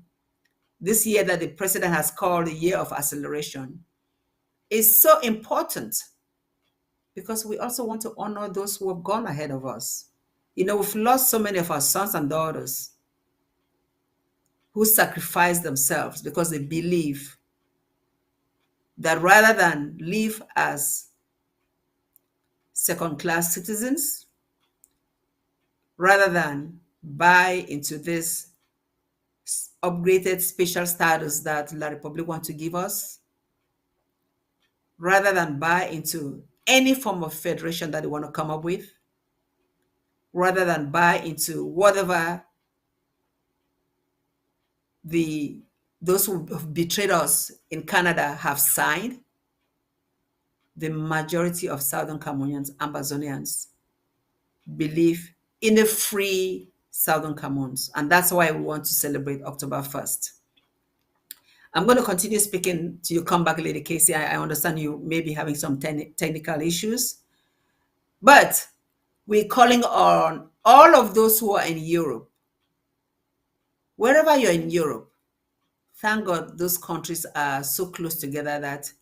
this year that the president has called the year of acceleration, is so important because we also want to honor those who have gone ahead of us. We've lost so many of our sons and daughters who sacrificed themselves because they believe that rather than live as second-class citizens, rather than buy into this upgraded special status that La Republic wants to give us, rather than buy into any form of federation that they want to come up with, rather than buy into whatever those who have betrayed us in Canada have signed, the majority of Southern Cameroonians, Ambazonians, believe in a free Southern Cameroons. And that's why we want to celebrate October 1st. I'm going to continue speaking to you. Come back, Lady Casey. I understand you may be having some technical issues. But we're calling on all of those who are in Europe. Wherever you're in Europe, thank God those countries are so close together that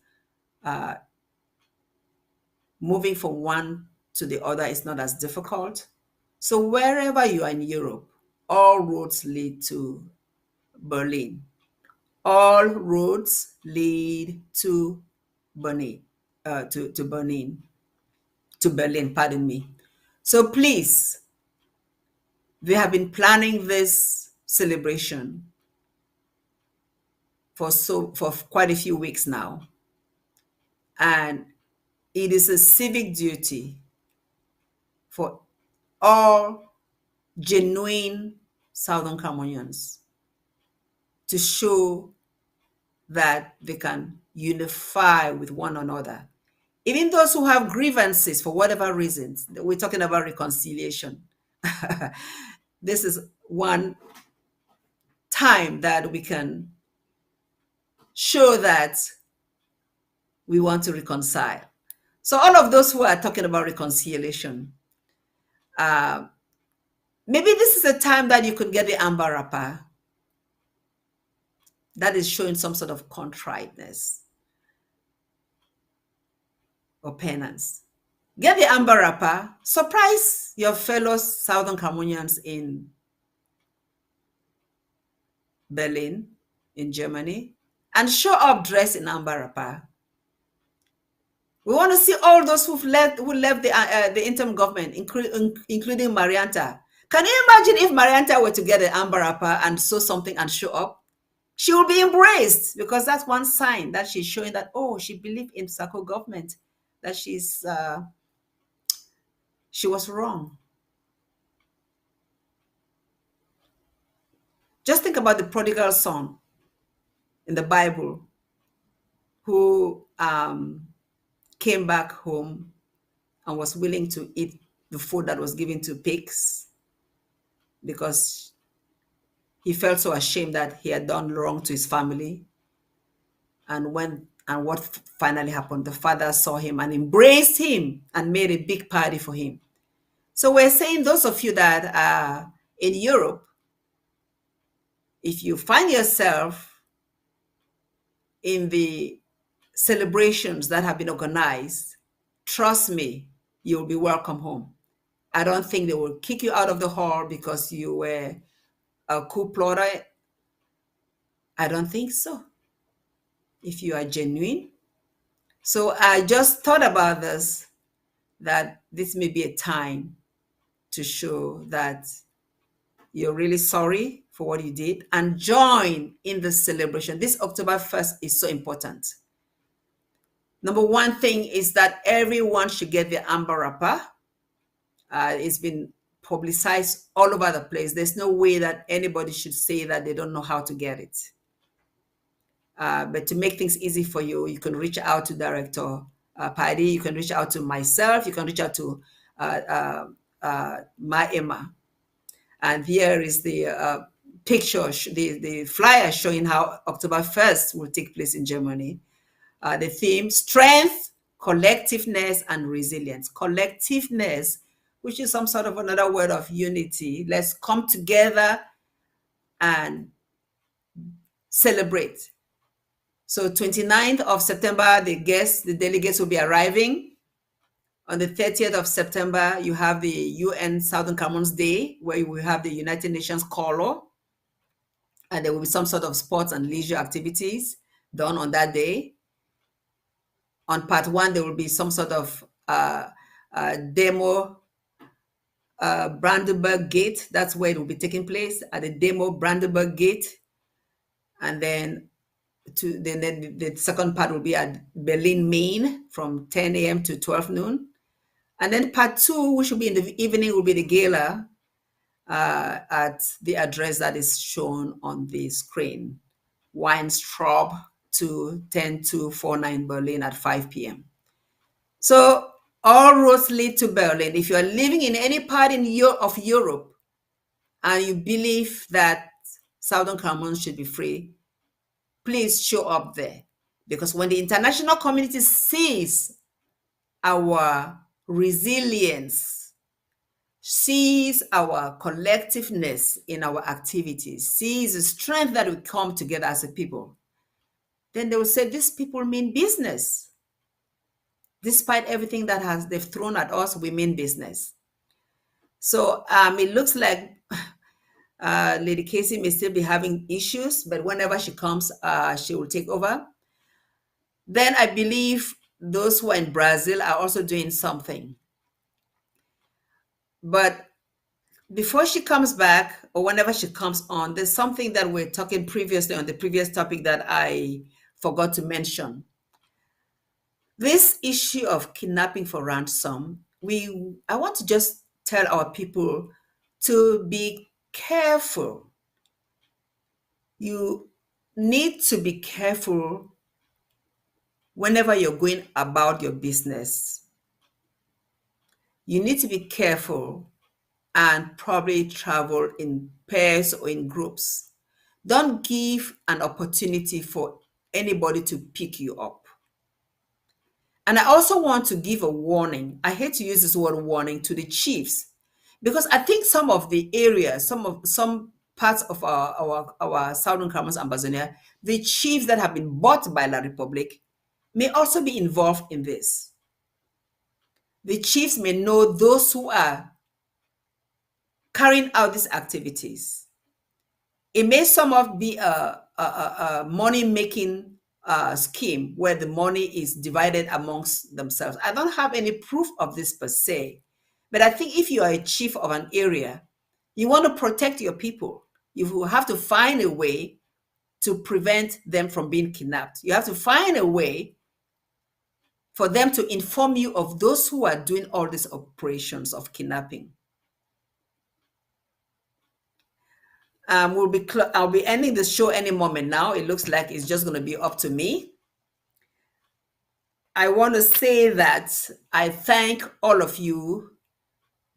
moving from one to the other is not as difficult. So wherever you are in Europe, all roads lead to Berlin. All roads lead to Berlin, pardon me. So please, we have been planning this celebration for quite a few weeks now. And it is a civic duty for all genuine Southern Cameroonians to show that they can unify with one another. Even those who have grievances for whatever reasons, we're talking about reconciliation. This is one time that we can show that we want to reconcile. So all of those who are talking about reconciliation, maybe this is a time that you could get the amber wrapper that is showing some sort of contriteness or penance. Get the amber wrapper, surprise your fellow Southern Cameroonians in Berlin, in Germany, and show up dressed in amber wrapper. We want to see all those who left the interim government, including Marianta. Can you imagine if Marianta were to get an amber wrapper and sew something and show up? She will be embraced because that's one sign that she's showing that, oh, she believed in Sako government, that she was wrong. Just think about the prodigal son in the Bible who came back home and was willing to eat the food that was given to pigs because he felt so ashamed that he had done wrong to his family. And what finally happened, the father saw him and embraced him and made a big party for him. So we're saying those of you that are in Europe, if you find yourself in the celebrations that have been organized, trust me, you'll be welcome home. I don't think they will kick you out of the hall because you were a coup plotter. I don't think so, if you are genuine. So I just thought about this, that this may be a time to show that you're really sorry for what you did and join in the celebration. This October 1st is so important. Number one thing is that everyone should get the amber wrapper. It's been publicized all over the place. There's no way that anybody should say that they don't know how to get it. But to make things easy for you, you can reach out to Director Paddy. You can reach out to myself. You can reach out to Maema. And here is the picture, the flyer showing how October 1st will take place in Germany. The theme, strength, collectiveness, and resilience. Collectiveness, which is some sort of another word of unity. Let's come together and celebrate. So 29th of September, the delegates will be arriving. On the 30th of September, you have the UN Southern Commons Day, where you will have the United Nations color, and there will be some sort of sports and leisure activities done on that day. On part one, there will be some sort of demo Brandenburg Gate. That's where it will be taking place, at the demo Brandenburg Gate. And then the second part will be at Berlin, Maine, from 10 a.m. to 12 noon. And then part two, which will be in the evening, will be the gala at the address that is shown on the screen. Weinstraub to 10249 Berlin at 5 p.m. So all roads lead to Berlin. If you are living in any part of Europe and you believe that Southern Commons should be free, please show up there. Because when the international community sees our resilience, sees our collectiveness in our activities, sees the strength that we come together as a people, then they will say, these people mean business. Despite everything that they've thrown at us, we mean business. So it looks like Lady Casey may still be having issues, but whenever she comes, she will take over. Then I believe those who are in Brazil are also doing something. But before she comes back, or whenever she comes on, there's something that we're talking previously on the previous topic that I forgot to mention. This issue of kidnapping for ransom, I want to just tell our people to be careful. You need to be careful whenever you're going about your business. You need to be careful and probably travel in pairs or in groups. Don't give an opportunity for anybody to pick you up. And I also want to give a warning. I hate to use this word warning to the chiefs, because I think some of the areas, some parts of our Southern Commons Ambazonia, the chiefs that have been bought by La Republic may also be involved in this. The chiefs may know those who are carrying out these activities. It may somewhat be a money-making scheme where the money is divided amongst themselves. I don't have any proof of this per se, but I think if you are a chief of an area, you want to protect your people. You will have to find a way to prevent them from being kidnapped. You have to find a way for them to inform you of those who are doing all these operations of kidnapping. I'll be ending the show any moment now. It looks like it's just going to be up to me. I want to say that I thank all of you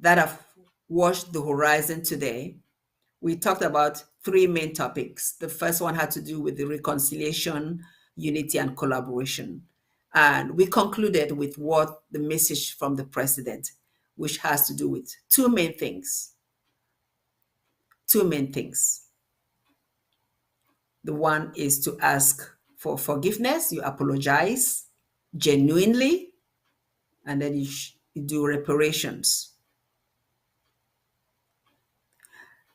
that have watched The Horizon today. We talked about three main topics. The first one had to do with the reconciliation, unity, and collaboration. And we concluded with what the message from the president, which has to do with two main things. Two main things. The one is to ask for forgiveness. You apologize genuinely, and then you do reparations.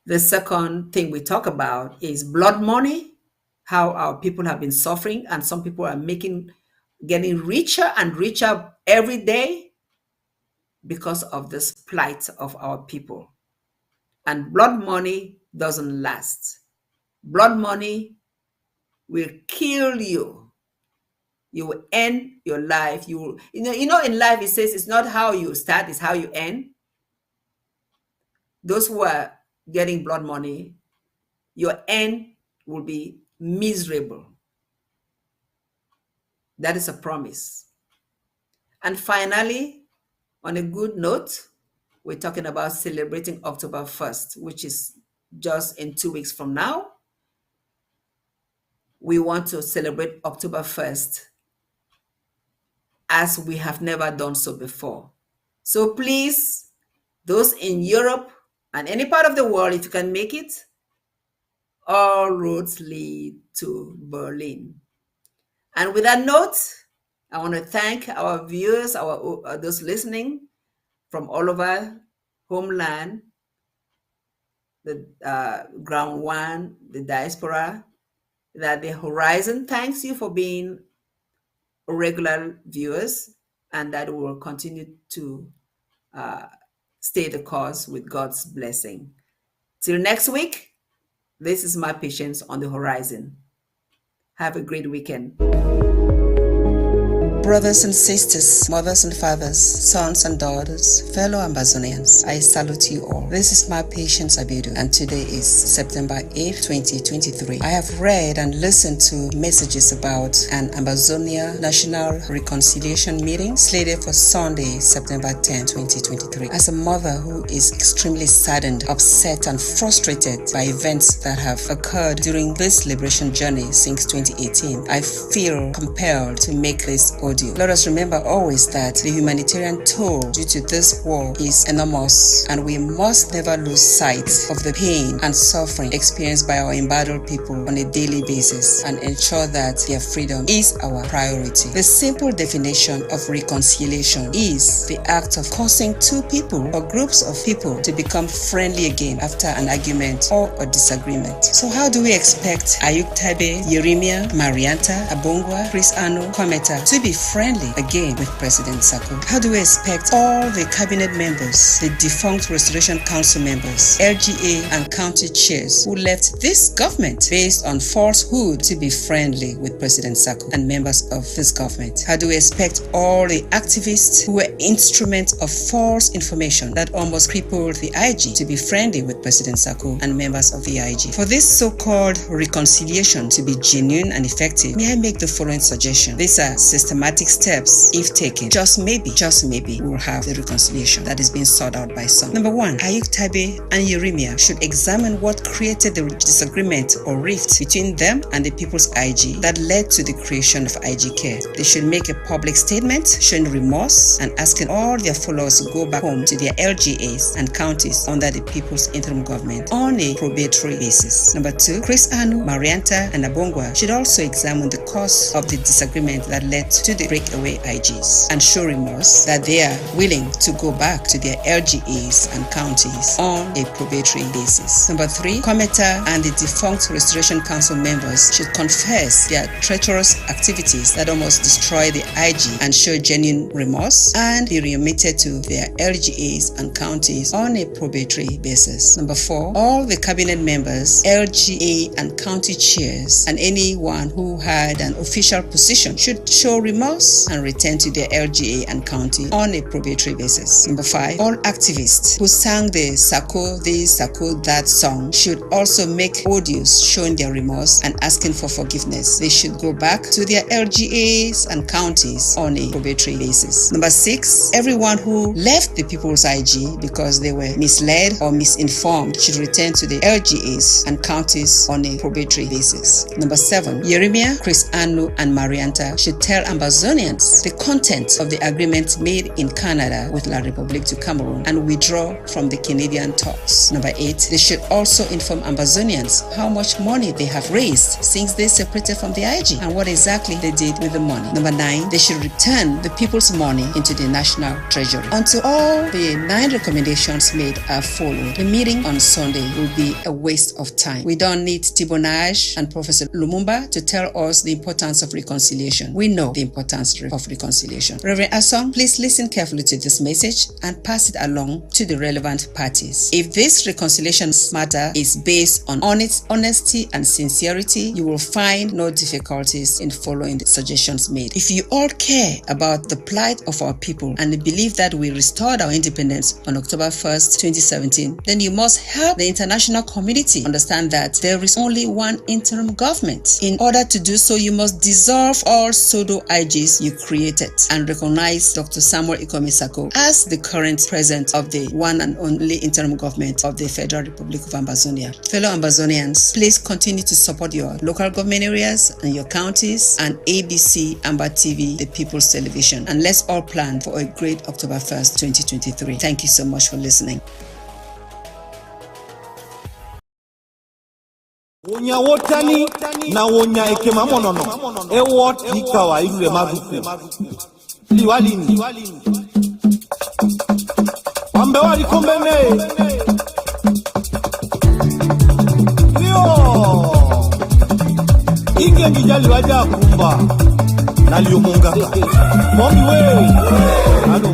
The second thing we talk about is blood money, how our people have been suffering, and some people are getting richer and richer every day because of this plight of our people. And blood money doesn't last. Blood money will kill you. You will end your life. You know, in life it says it's not how you start, it's how you end. Those who are getting blood money, your end will be miserable. That is a promise. And finally, on a good note, we're talking about celebrating October 1st, which is just in 2 weeks from now. We want to celebrate October 1st as we have never done so before. So please, those in Europe and any part of the world, if you can make it, all roads lead to Berlin. And with that note, I want to thank our viewers, those listening from all over homeland, the ground one, the diaspora, that the Horizon thanks you for being regular viewers, and that we will continue to stay the course with God's blessing. Till next week, this is my patience on the horizon. Have a great weekend. Brothers and sisters, mothers and fathers, sons and daughters, fellow Ambazonians, I salute you all. This is my Patience Abidu, and today is September 8th, 2023. I have read and listened to messages about an Ambazonia National Reconciliation meeting slated for Sunday, September 10, 2023. As a mother who is extremely saddened, upset, and frustrated by events that have occurred during this liberation journey since 2018, I feel compelled to make this audio. Let us remember always that the humanitarian toll due to this war is enormous, and we must never lose sight of the pain and suffering experienced by our embattled people on a daily basis, and ensure that their freedom is our priority. The simple definition of reconciliation is the act of causing two people or groups of people to become friendly again after an argument or a disagreement. So how do we expect Ayuk Tabe, Yeremia, Marianta, Abongwa, Chris Ano, Kometa to be friendly again with President Sako? How do we expect all the cabinet members, the defunct Restoration Council members, LGA and county chairs who left this government based on falsehood to be friendly with President Sako and members of this government? How do we expect all the activists who were instruments of false information that almost crippled the IG to be friendly with President Sako and members of the IG? For this so-called reconciliation to be genuine and effective, may I make the following suggestion? These are systematic steps. If taken, just maybe, we'll have the reconciliation that is being sought out by some. Number one, Ayuk Tabe and Yeremia should examine what created the disagreement or rift between them and the People's IG that led to the creation of IG Care. They should make a public statement showing remorse and asking all their followers to go back home to their LGAs and counties under the People's Interim Government on a probatory basis. Number two, Chris Anu, Marianta, and Abongwa should also examine the cause of the disagreement that led to the breakaway IGs and show remorse that they are willing to go back to their LGAs and counties on a probatory basis. Number three, Kometa and the defunct Restoration Council members should confess their treacherous activities that almost destroyed the IG and show genuine remorse and be remitted to their LGAs and counties on a probatory basis. Number four, all the cabinet members, LGA and county chairs, and anyone who had an official position should show remorse and return to their LGA and county on a probatory basis. Number five, all activists who sang the Sako this, Sako that song should also make audios showing their remorse and asking for forgiveness. They should go back to their LGAs and counties on a probatory basis. Number six, everyone who left the People's IG because they were misled or misinformed should return to the LGAs and counties on a probatory basis. Number seven, Yeremia, Chris Anu, and Marianta should tell Ambazonians the content of the agreement made in Canada with La République du Cameroon and withdraw from the Canadian talks. Number eight, they should also inform Ambazonians how much money they have raised since they separated from the IG and what exactly they did with the money. Number nine, they should return the people's money into the national treasury. Until all the 9 recommendations made are followed, the meeting on Sunday will be a waste of time. We don't need Tibonage and Professor Lumumba to tell us the importance of reconciliation. We know the importance of reconciliation. Reverend Asong, please listen carefully to this message and pass it along to the relevant parties. If this reconciliation matter is based on honesty and sincerity, you will find no difficulties in following the suggestions made. If you all care about the plight of our people and believe that we restored our independence on October 1st, 2017, then you must help the international community understand that there is only one interim government. In order to do so, you must dissolve all pseudo-IG challenges you created, and recognize Dr. Samuel Ikomisako as the current president of the one and only interim government of the Federal Republic of Ambazonia. Fellow Ambazonians, please continue to support your local government areas and your counties and ABC Amba TV, the People's Television. And let's all plan for a great October 1st, 2023. Thank you so much for listening. Wonya wotani na wonya ekema monono ewot ikawa irure magufu liwalini ambe wali kombene yo inge njali waja kumba naliomunga mombi we alo.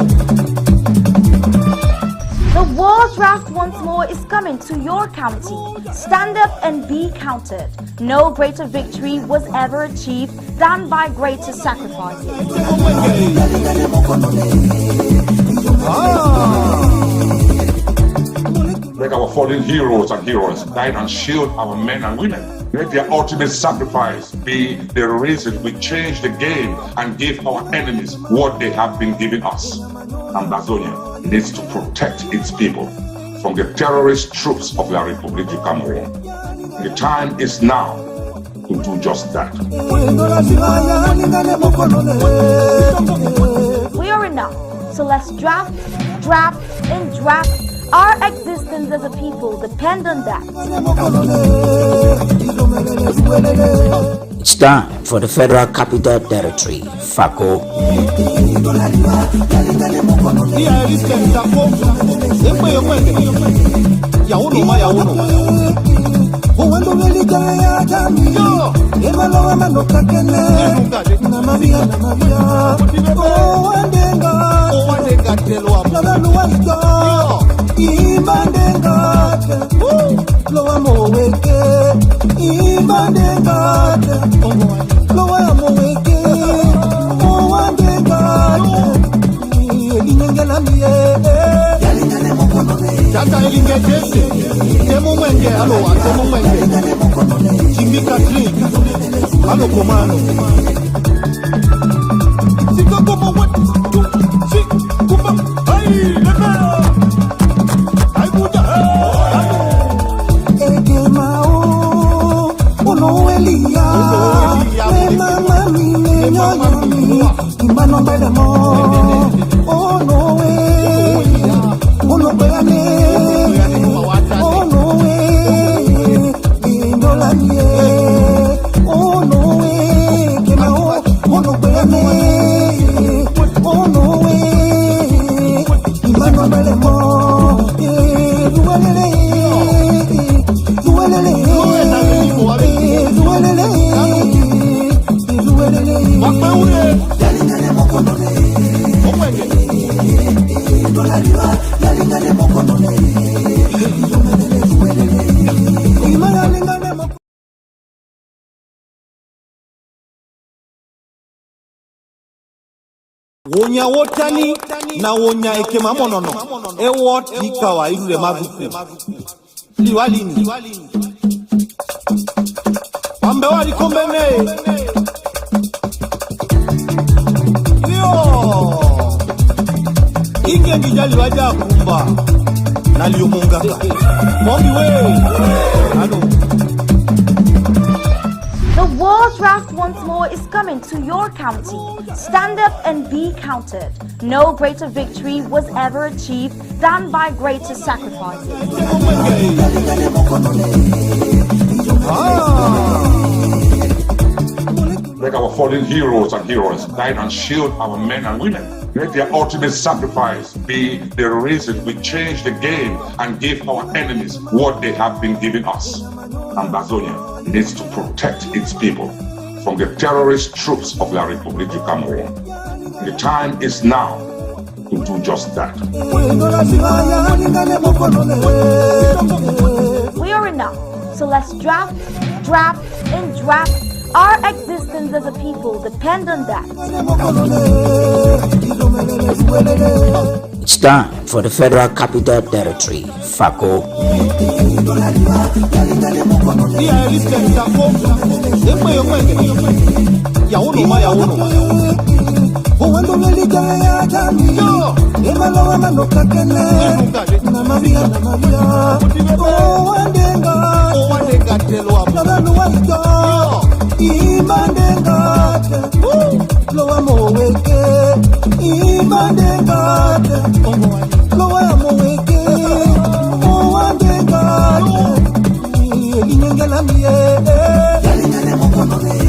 The War Draft once more is coming to your county. Stand up and be counted. No greater victory was ever achieved than by greater sacrifices. Let our fallen heroes and heroines guide and shield our men and women. Let their ultimate sacrifice be the reason we change the game and give our enemies what they have been giving us. Ambazonia needs to protect its people from the terrorist troops of La Republica Cameroon. The time is now to do just that. We are enough, so let's draft, and draft. Our existence as a people depend on that. It's time for the Federal Capital Territory, FACO. Wonya wotani na wonya ekema monono ewot ikawa irure magufu liwalini ambe wali kombene yo inge njali waja kumba naliomunga mombi we alo. The War Draft once more is coming to your county. Stand up and be counted. No greater victory was ever achieved than by greater sacrifices. Let our fallen heroes and heroines guide and shield our men and women. Let their ultimate sacrifice be the reason we change the game and give our enemies what they have been giving us. Ambazonia needs to protect its people from the terrorist troops of La Republica Cameroon. The time is now to do just that. We are enough, so let's draft, and draft. Our existence as a people depend on that. It's time for the Federal Capital Territory, FACO. Ya uno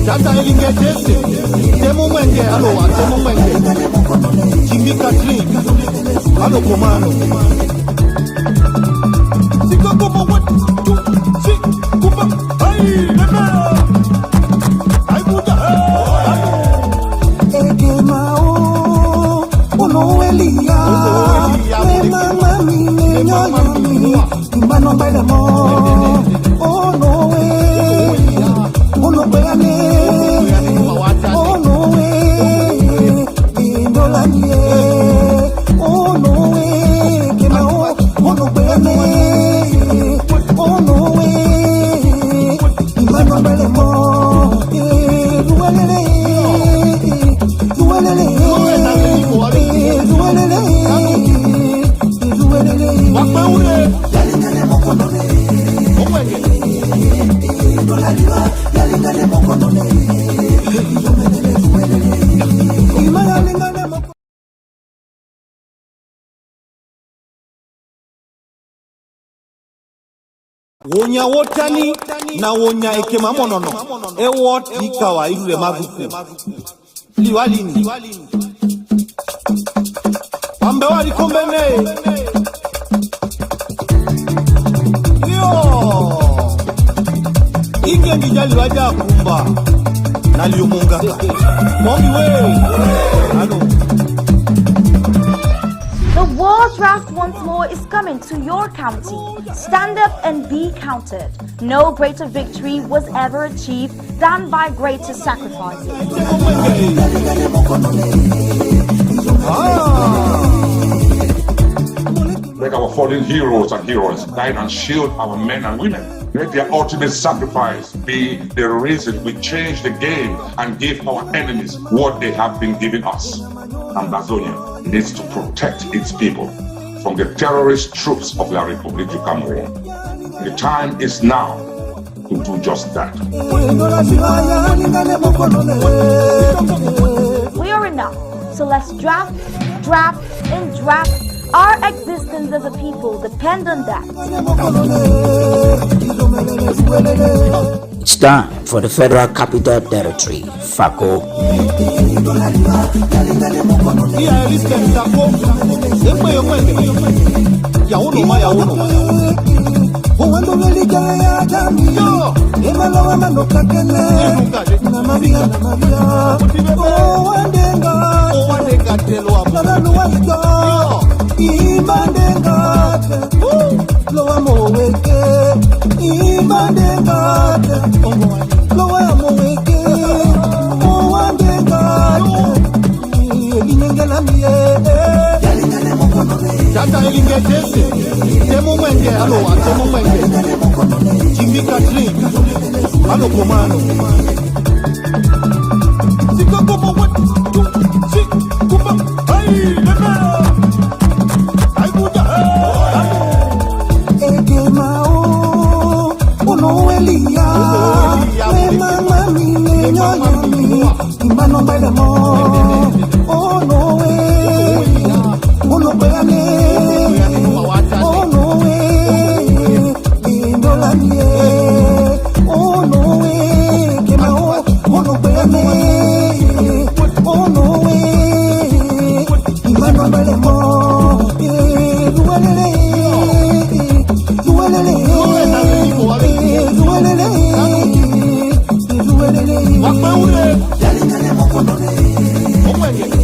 Chata elinge jese, temu mwenge, alo wa temu mwenge. Jimmy Kathleen, alo komano. Sika kuma 1, 2, 3, kupa, hai, lebe. Hai buda, eke mao, ono elia, mama mine nyoni, imano mbele mo, ono elia, ono beane. Wonya wotani na wonya ekema monono ewot ikawa irure maguku liwalini ambe wali kombene yo inge ndijali waja kumba naliumunga mongi we ano. The World Draft once more is coming to your county. Stand up and be counted. No greater victory was ever achieved than by greater sacrifices. Let our fallen heroes and heroines guide and shield our men and women. Let their ultimate sacrifice be the reason we change the game and give our enemies what they have been giving us. Ambazonia needs to protect its people from the terrorist troops of La República War. The time is now to do just that. We are enough, so let's draft, and draft. Our existence as a people depend on that. It's time for the Federal Capital Territory, FACO. Chata elinge jese, temu mwenge, alo wa temu mwenge. Jimmy Kathleen, alo komano. Sika kuma 1, 2, 3, kupa, hai, lebe. Hai buda, eke mao, ono elia, mama mine nyoni, imano mbele mo, ono elia, ono beane, ono indolanie, ono kemao, ono beane, ono imano mbele mo, duelele, wakweule, yalingane mokonone, omwenge.